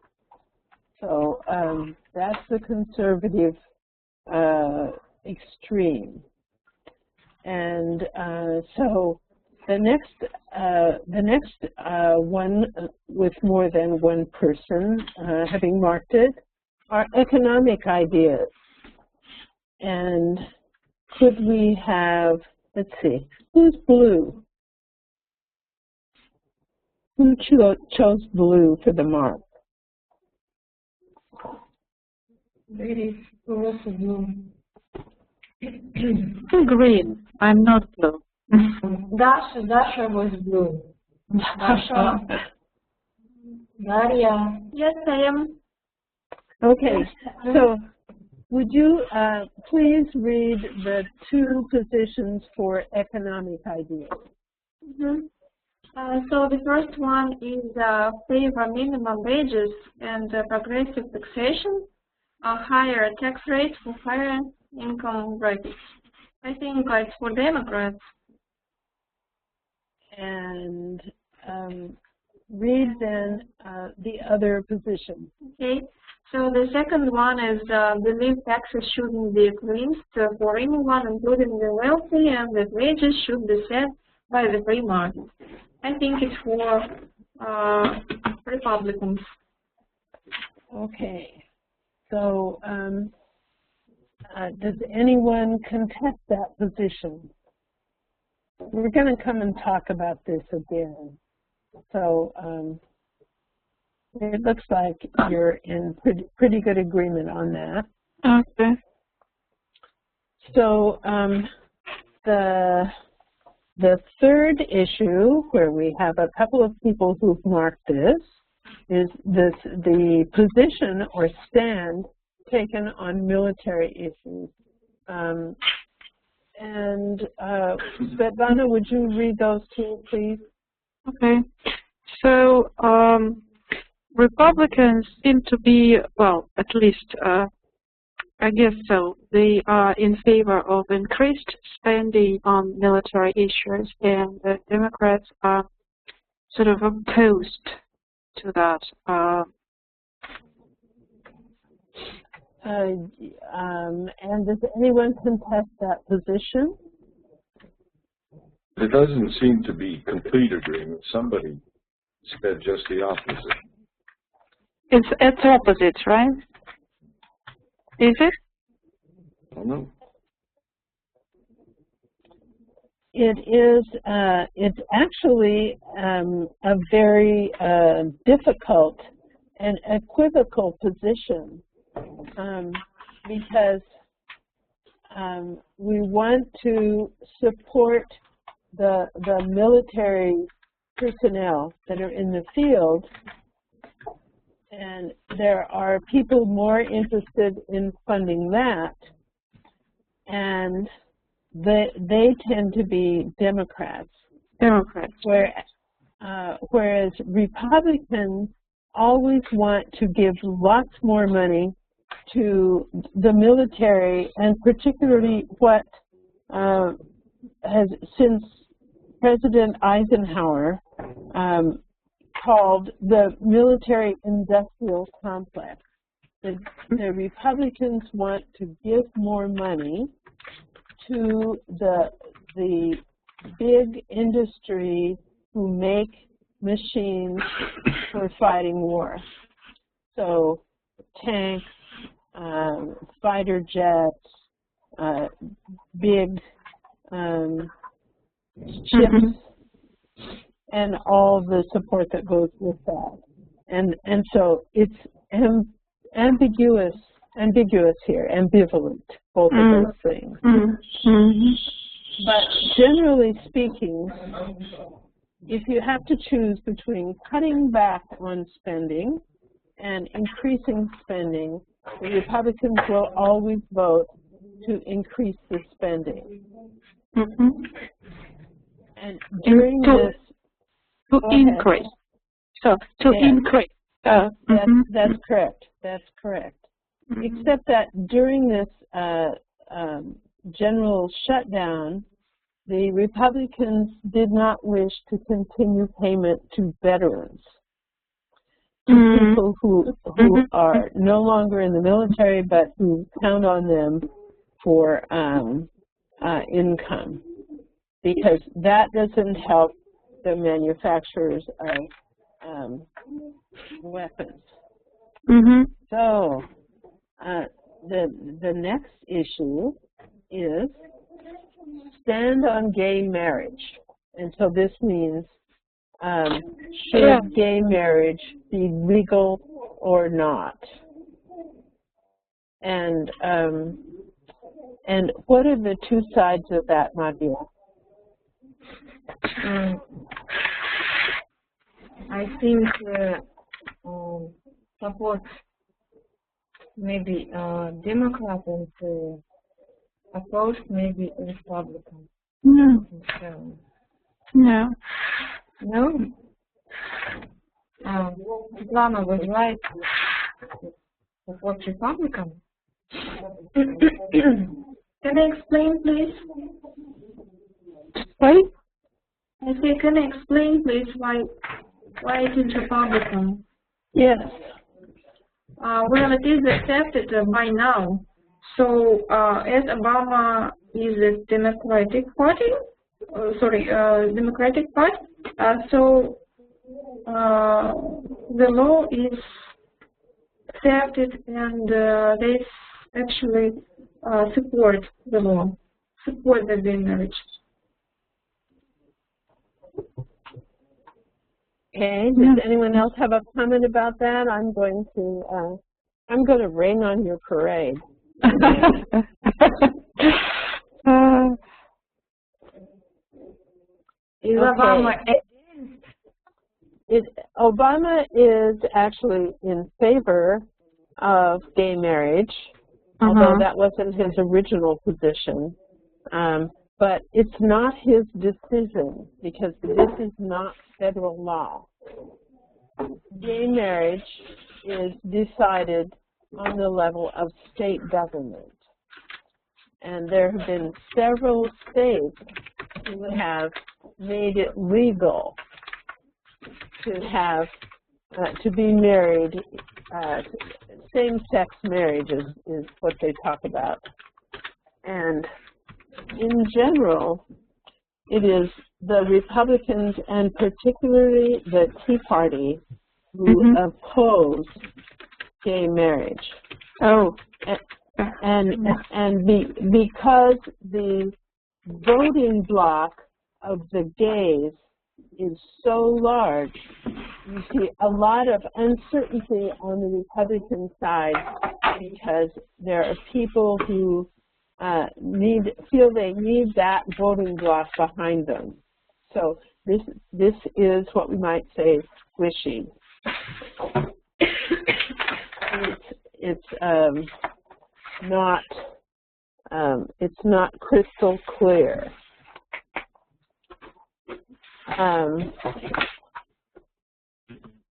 So that's the conservative extreme. And so the next one with more than one person having marked it are economic ideas. And could we have, let's see, who's blue? Who chose blue for the mark? Ladies, who was blue? Green. I'm not blue. Dasha was blue. Dasha. Daria. Yes, I am. Okay, so would you please read the two positions for economic ideas? So the first one is favor minimum wages and progressive taxation, a higher tax rate for higher income brackets. I think it's for Democrats. And read then the other position. Okay. So the second one is believe taxes shouldn't be increased for anyone, including the wealthy, and that wages should be set by the free market. I think it's for Republicans. Okay. So does anyone contest that position? We're going to come and talk about this again. So it looks like you're in pretty good agreement on that. Okay. So the third issue, where we have a couple of people who've marked this, is the position or stand taken on military issues. And Svetlana, would you read those two, please? Okay. So Republicans seem to be, well, at least I guess so. They are in favor of increased spending on military issues, and the Democrats are sort of opposed to that. And does anyone contest that position? There doesn't seem to be complete agreement. Somebody said just the opposite. It's opposite, right? Is it? I don't know. It is, it's actually a very difficult and equivocal position because we want to support the military personnel that are in the field, and there are people more interested in funding that, and they tend to be Democrats. Whereas Republicans always want to give lots more money to the military, and particularly what has, since President Eisenhower called the military-industrial complex. The Republicans want to give more money to the big industry who make machines for fighting war. So tanks, fighter jets, big ships, and all the support that goes with that. And so it's ambiguous here, ambivalent, both of those things. But generally speaking, if you have to choose between cutting back on spending and increasing spending, the Republicans will always vote to increase the spending. And during this, to increase. So to increase. That's correct. That's correct. Except that during this general shutdown, the Republicans did not wish to continue payment to veterans, to people who are no longer in the military but who count on them for income, because that doesn't help the manufacturers of weapons. So the next issue is stand on gay marriage. And so this means should gay marriage be legal or not? And what are the two sides of that, Nadia? I think support maybe Democrat and oppose maybe Republican. No. So, No. no. Lama was right. Support Republican. Can I explain, please? Sorry? I say, can I explain, please, why it is Republican? Yes. Well, it is accepted by now. So, as Obama is a Democratic Party, Democratic Party, so the law is accepted, and they actually support the law, support the gay marriage. Okay. Does anyone else have a comment about that? I'm going to rain on your parade. Is Obama Obama is actually in favor of gay marriage, although that wasn't his original position. But it's not his decision, because this is not federal law. Gay marriage is decided on the level of state government. And there have been several states who have made it legal to have, to be married. Same-sex marriage is what they talk about. And in general, it is the Republicans, and particularly the Tea Party, who oppose gay marriage. Oh. And because the voting bloc of the gays is so large. You see a lot of uncertainty on the Republican side because there are people who feel they need that voting bloc behind them. So this is what we might say squishy. It's not crystal clear.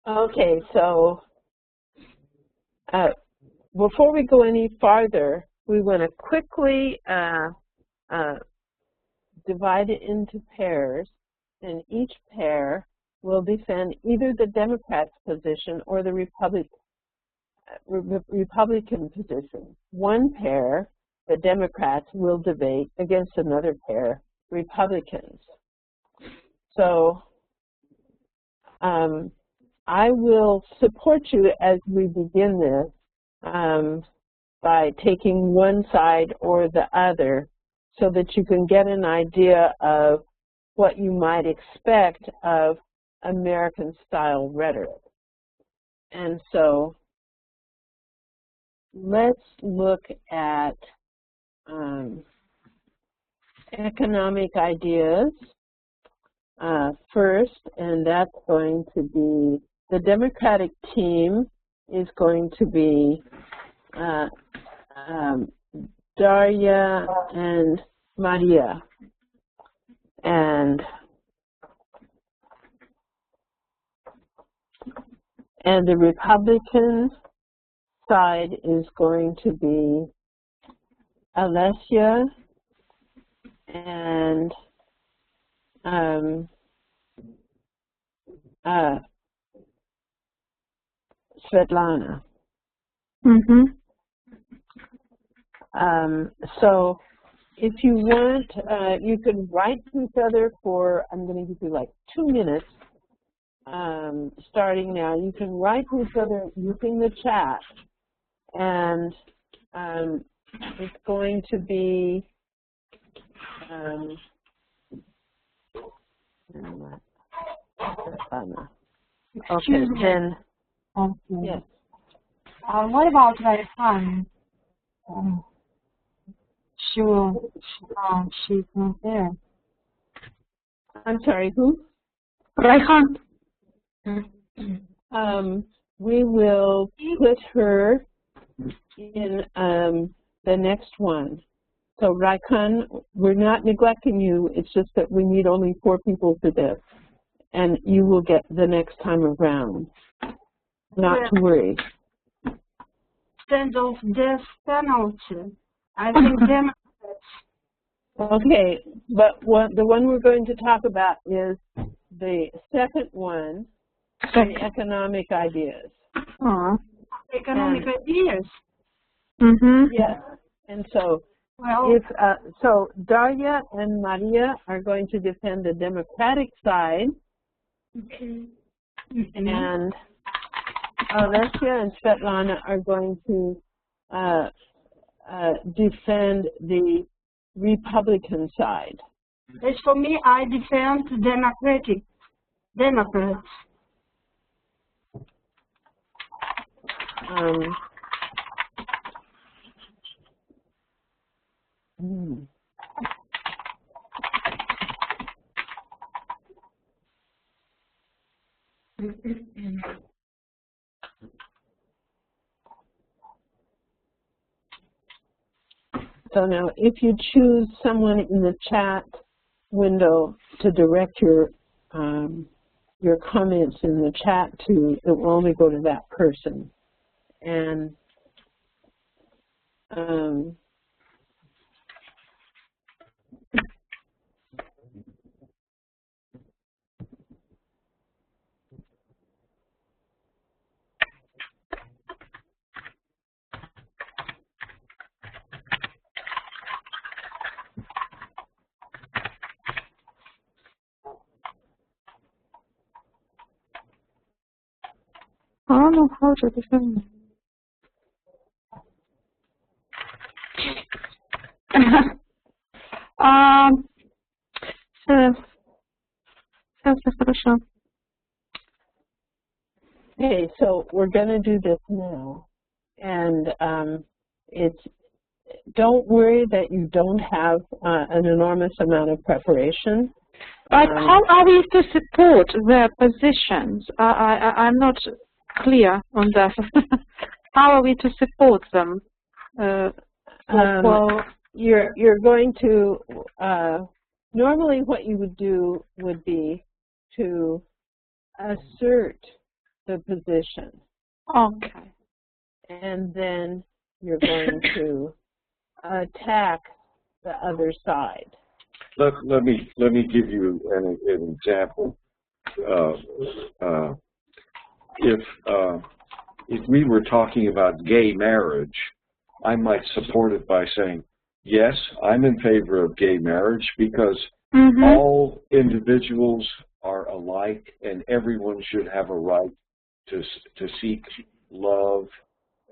Okay, so before we go any farther, we want to quickly divide it into pairs, and each pair will defend either the Democrats' position or the Republican position. One pair, the Democrats, will debate against another pair, Republicans. So I will support you as we begin this by taking one side or the other so that you can get an idea of what you might expect of American-style rhetoric. And so let's look at economic ideas first, and that's going to be, the Democratic team is going to be Darya and Maria. And the Republican side is going to be Alessia and Svetlana. Mm-hmm. So if you want, you can write to each other for, I'm going to give you like 2 minutes starting now. You can write to each other using the chat, and it's going to be okay, then yes. What about Raihan? She's not there. I'm sorry, who? Raihan. We will put her in the next one. So Raihan, we're not neglecting you, it's just that we need only 4 people for this. And you will get the next time around. Not to worry. Instead of death penalty, I think Democrats. Okay, but the one we're going to talk about is the second one, the economic ideas. Economic ideas. Mm-hmm. Yes, and so Well, so Darya and Maria are going to defend the Democratic side, and Alessia and Svetlana are going to defend the Republican side. as for me, I defend Democrats. So now, if you choose someone in the chat window to direct your comments in the chat to, it will only go to that person. And I don't know how to defend. Все хорошо. Okay, so we're going to do this now. And don't worry that you don't have an enormous amount of preparation. But how are we to support their positions? I'm not clear on that. How are we to support them? Well, you're going to normally what you would do would be to assert the position. Okay. And then you're going to attack the other side. Let me give you an example. If we were talking about gay marriage, I might support it by saying, yes, I'm in favor of gay marriage because all individuals are alike and everyone should have a right to seek love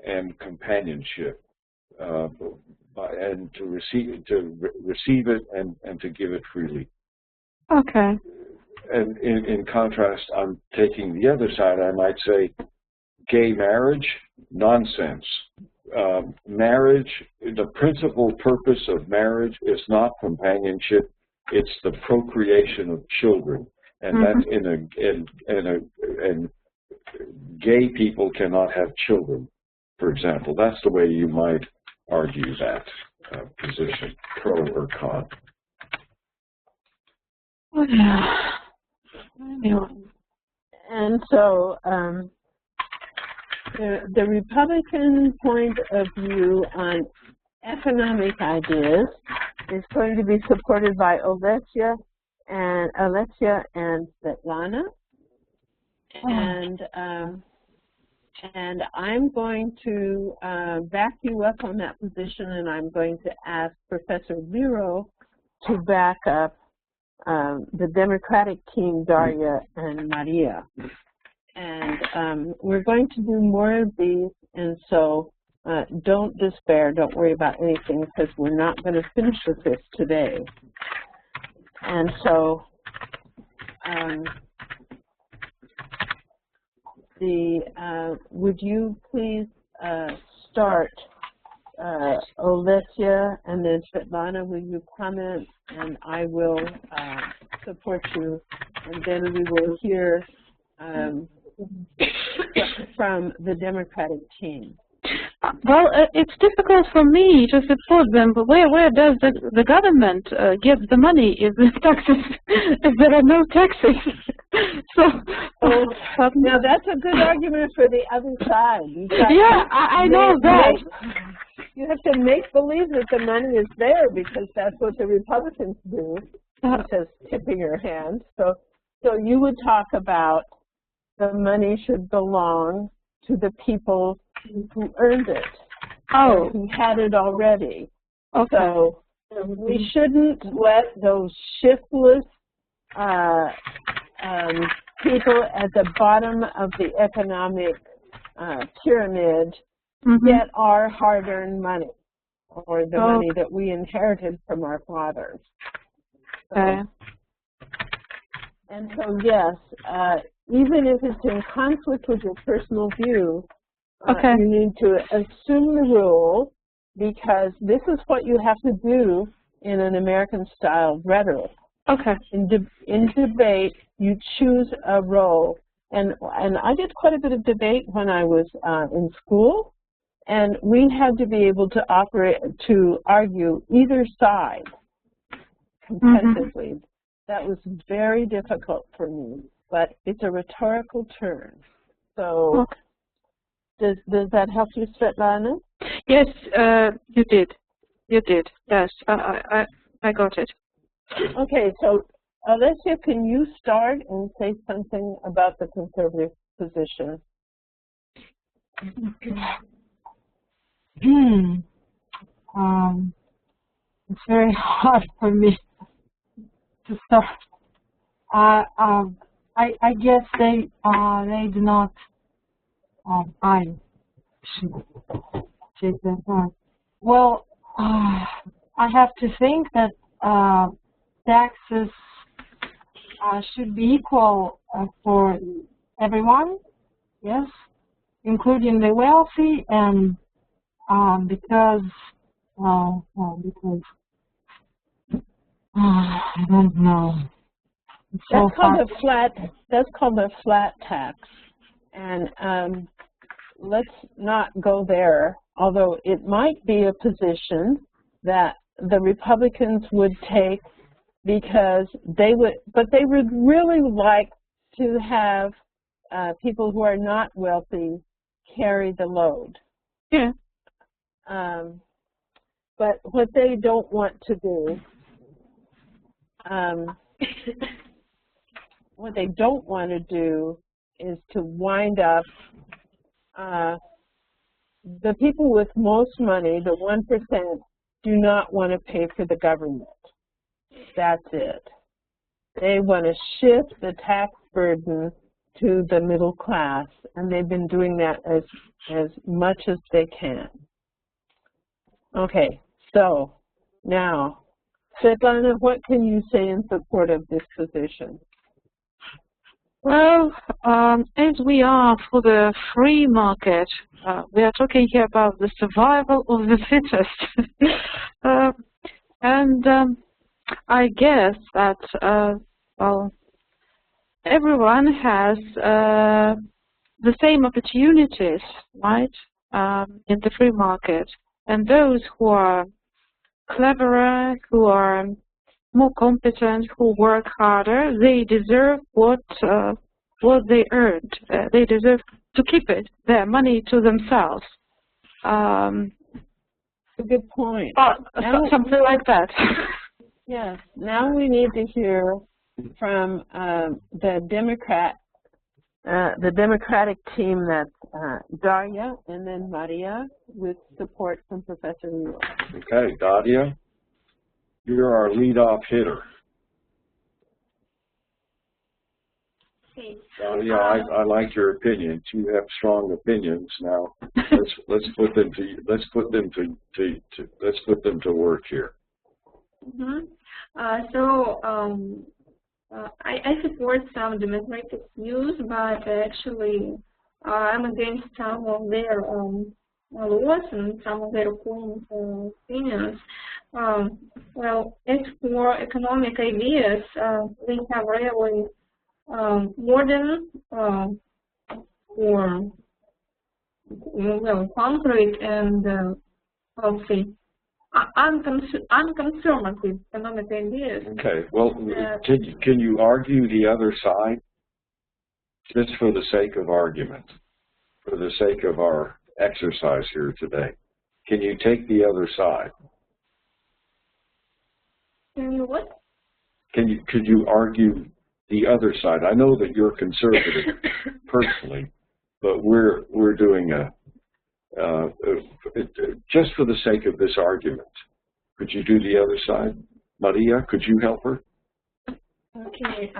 and companionship, and to receive it and to give it freely. Okay. And in contrast, I'm taking the other side. I might say, gay marriage, nonsense. Marriage, the principal purpose of marriage is not companionship; it's the procreation of children, and that's and gay people cannot have children, for example. That's the way you might argue that position, pro or con. And so the Republican point of view on economic ideas is going to be supported by Alessia and Svetlana. And I'm going to back you up on that position, and I'm going to ask Professor Lero to back up the Democratic team, Daria and Maria. And we're going to do more of these, and so don't despair, don't worry about anything, because we're not going to finish with this today. And so would you please start, Alessia, and then Svetlana, will you comment, and I will support you, and then we will hear from the Democratic team. Well, it's difficult for me to support them, but where does the government get the money if the taxes, if there are no taxes? So, now that's a good argument for the other side. Yeah, I know that. You have to make believe that the money is there because that's what the Republicans do. He says, tipping your hand. So you would talk about the money should belong to the people who earned it, who had it already. Okay. So we shouldn't let those shiftless people at the bottom of the economic pyramid get our hard-earned money, or the money that we inherited from our fathers. Okay. And so, yes, even if it's in conflict with your personal view, you need to assume the rule, because this is what you have to do in an American-style rhetoric. Okay. In debate, you choose a role. And I did quite a bit of debate when I was in school, and we had to be able to argue either side competitively. That was very difficult for me, but it's a rhetorical term. So does that help you, Svetlana? Yes, you did. You did. Yes, I got it. Okay, so Alessia, can you start and say something about the conservative position? It's very hard for me to start. I guess they do not. I should take that on. Well, I have to think that taxes should be equal for everyone, yes, including the wealthy, and because I don't know. That's called a flat. That's called a flat tax, and let's not go there. Although it might be a position that the Republicans would take, because they would really like to have people who are not wealthy carry the load. Yeah. But what they don't want to do, what they don't want to do is to wind up the people with most money, the 1%, do not want to pay for the government. That's it. They want to shift the tax burden to the middle class, and they've been doing that as much as they can. Okay, so now, Svetlana, what can you say in support of this position? Well, as we are for the free market, we are talking here about the survival of the fittest. I guess that, well, everyone has the same opportunities, right, in the free market. And those who are cleverer, who are more competent, who work harder, they deserve what they earned. They deserve to keep it, their money to themselves. A good point. Something like that. Yes. Now we need to hear from the Democratic team. That's Daria and then Maria, with support from Professor Newell. Okay, Daria, you're our lead-off hitter. Daria, I like your opinions. You have strong opinions. Now let's put them to work here. Mm-hmm. I support some democratic views, but actually I'm against some of their laws and some of their opinions. Well, as for economic ideas, we have really modern or concrete and unconservative economic ideas. Okay. Well, can you argue the other side, just for the sake of argument, for the sake of our exercise here today? Can you take the other side? Can you what? Could you argue the other side? I know that you're conservative personally, but we're doing just for the sake of this argument. Could you do the other side? Maria, could you help her? Okay,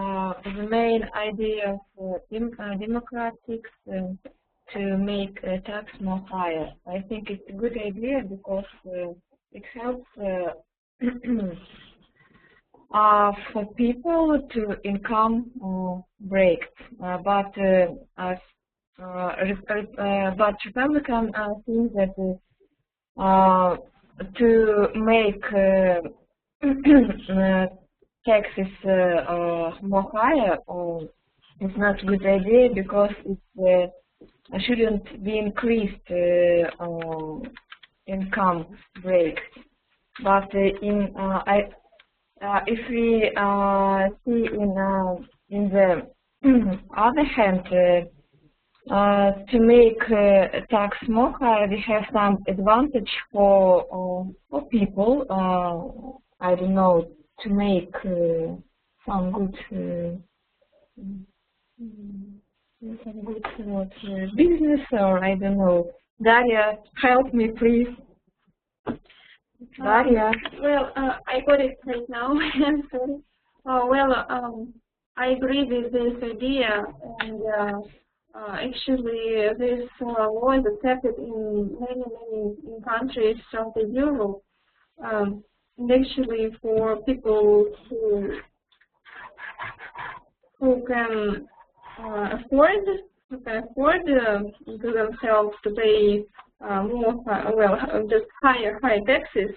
the main idea of democratics to make tax more higher. I think it's a good idea because it helps for people to income break, but Republican think that to make taxes more higher is not a good idea because it shouldn't be increased income break. But if we see in the other hand, to make tax more higher, we have some advantage for people. I don't know, to make some good business, or I don't know. Daria, help me, please. Daria. Well, I got it right now. I'm sorry. I agree with this idea, and actually, this law is accepted in many countries of Europe. And actually, for people who can afford to themselves to pay just higher taxes,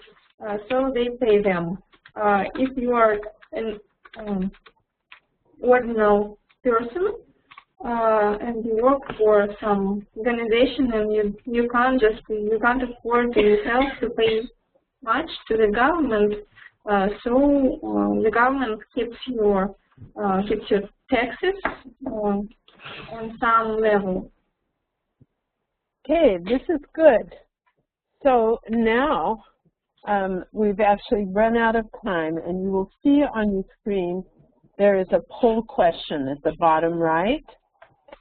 so they pay them. If you are an ordinary person and you work for some organization and you can't afford yourself to pay much to the government, so the government keeps your taxes on some level. Okay, this is good. So now we've actually run out of time, and you will see on your screen there is a poll question at the bottom right.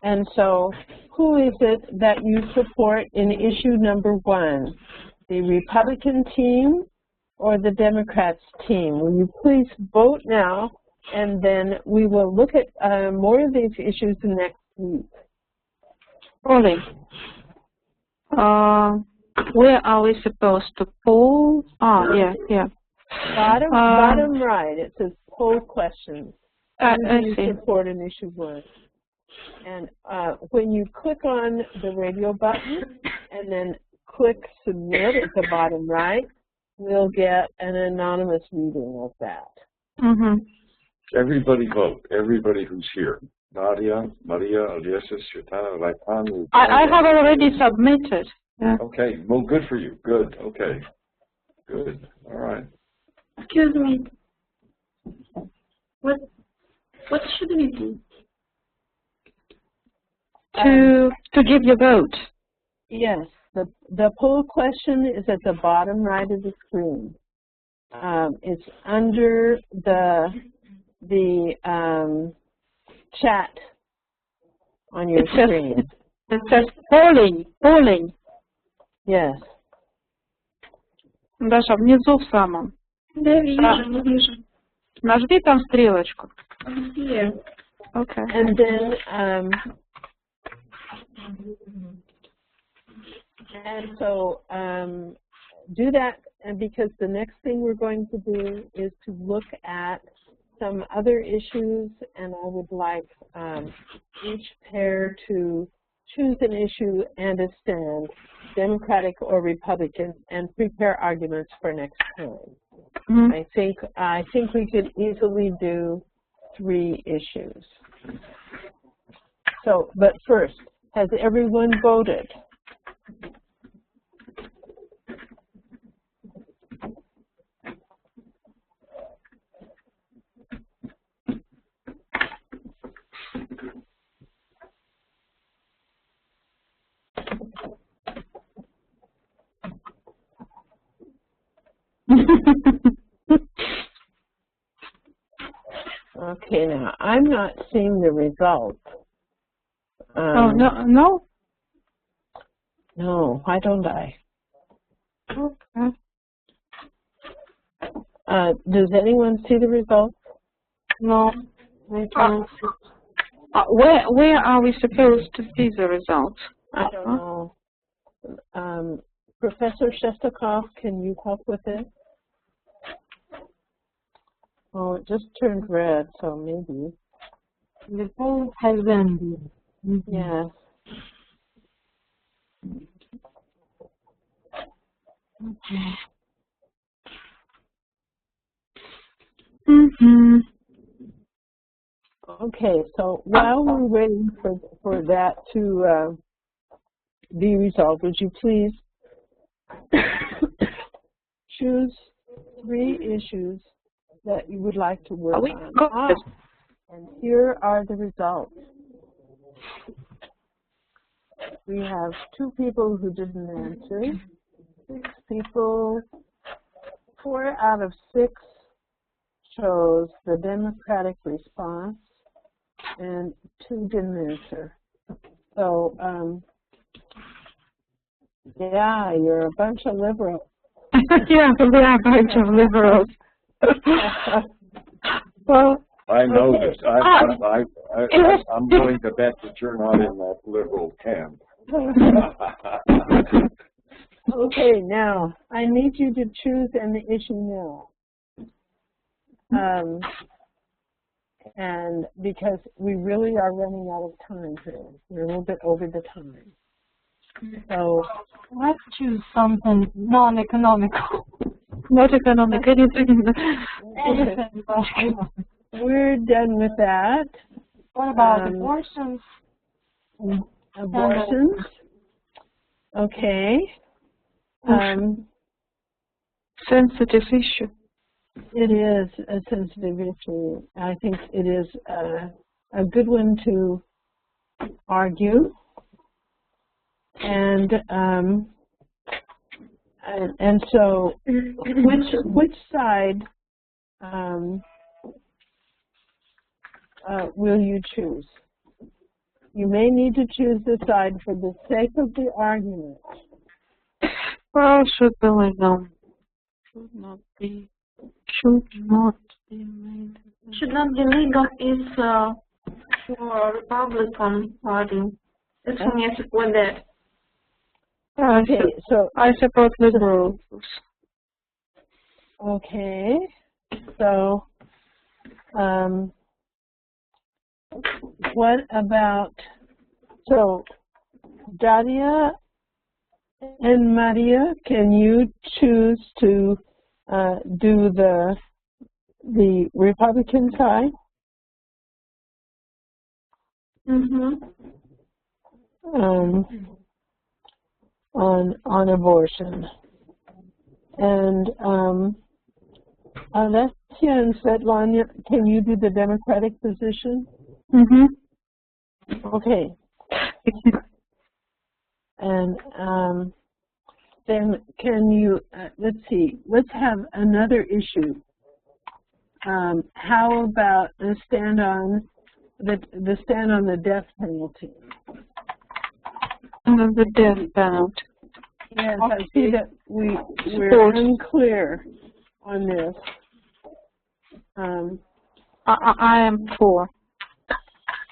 And so who is it that you support in issue number 1? The Republican team or the Democrats team? Will you please vote now, and then we will look at more of these issues next week. Polly, where are we supposed to poll? Oh, yeah. Bottom right, it says poll questions. I you see. Support in issue 1. And when you click on the radio button and then click submit at the bottom right, we'll get an anonymous reading of that. Mm-hmm. Everybody vote. Everybody who's here. Nadia, Maria, Odessa, Shetana, Raipan. I have already submitted. Yeah. Okay. Well, good for you. Good. Okay. Good. All right. Excuse me. What should we do? To give your vote. Yes. The poll question is at the bottom right of the screen. It's under the chat on your screen. It says polling. Yes. Даша, внизу в самом. Да, вижу. Нажми там стрелочку. Here. Okay. And then do that, and because the next thing we're going to do is to look at some other issues, and I would like each pair to choose an issue and a stand, Democratic or Republican, and prepare arguments for next time. Mm-hmm. I think we could easily do 3 issues. So, but first, has everyone voted? Okay, now I'm not seeing the results. Oh, no? No, why don't I? Okay. Does anyone see the results? No, I can't see. Where are we supposed to see the results? I don't know. Professor Shestakov, can you help with it? Oh, it just turned red, so maybe. The poll has ended. Mm-hmm. Yes. Okay. Mm-hmm. Okay, so while we're waiting for that to be resolved, would you please choose 3 issues that you would like to work on? And here are the results. We have 2 people who didn't answer, 6 people, 4 out of 6 chose the Democratic response, and 2 didn't answer. So, yeah, you're a bunch of liberals. Yeah, we are a bunch of liberals. Well, I know okay. this. I'm willing to bet that you're not in that liberal camp. Okay, now, I need you to choose an issue now. And because we really are running out of time here. We're a little bit over the time. So let's choose something non-economical. Not economic, anything. We're done with that. What about abortions? Abortions? Okay. Sensitive issue. It is a sensitive issue. I think it is a good one to argue. And so, which side will you choose? You may need to choose the side for the sake of the argument. Well, should be legal. Should not be made. Should not be legal is for Republican Party. That's for me, I support that. Okay, so I support liberals. Okay, so what about, so Daria and Maria, can you choose to do the Republican side? On abortion, and Alessia and Svetlana, can you do the Democratic position? Okay. And then can you, let's see, let's have another issue. How about the stand on the death penalty? The death penalty. Yes, I see that we're unclear on this. I am for.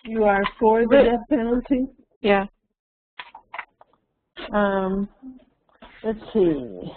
You are for the death penalty? Yeah. Let's see.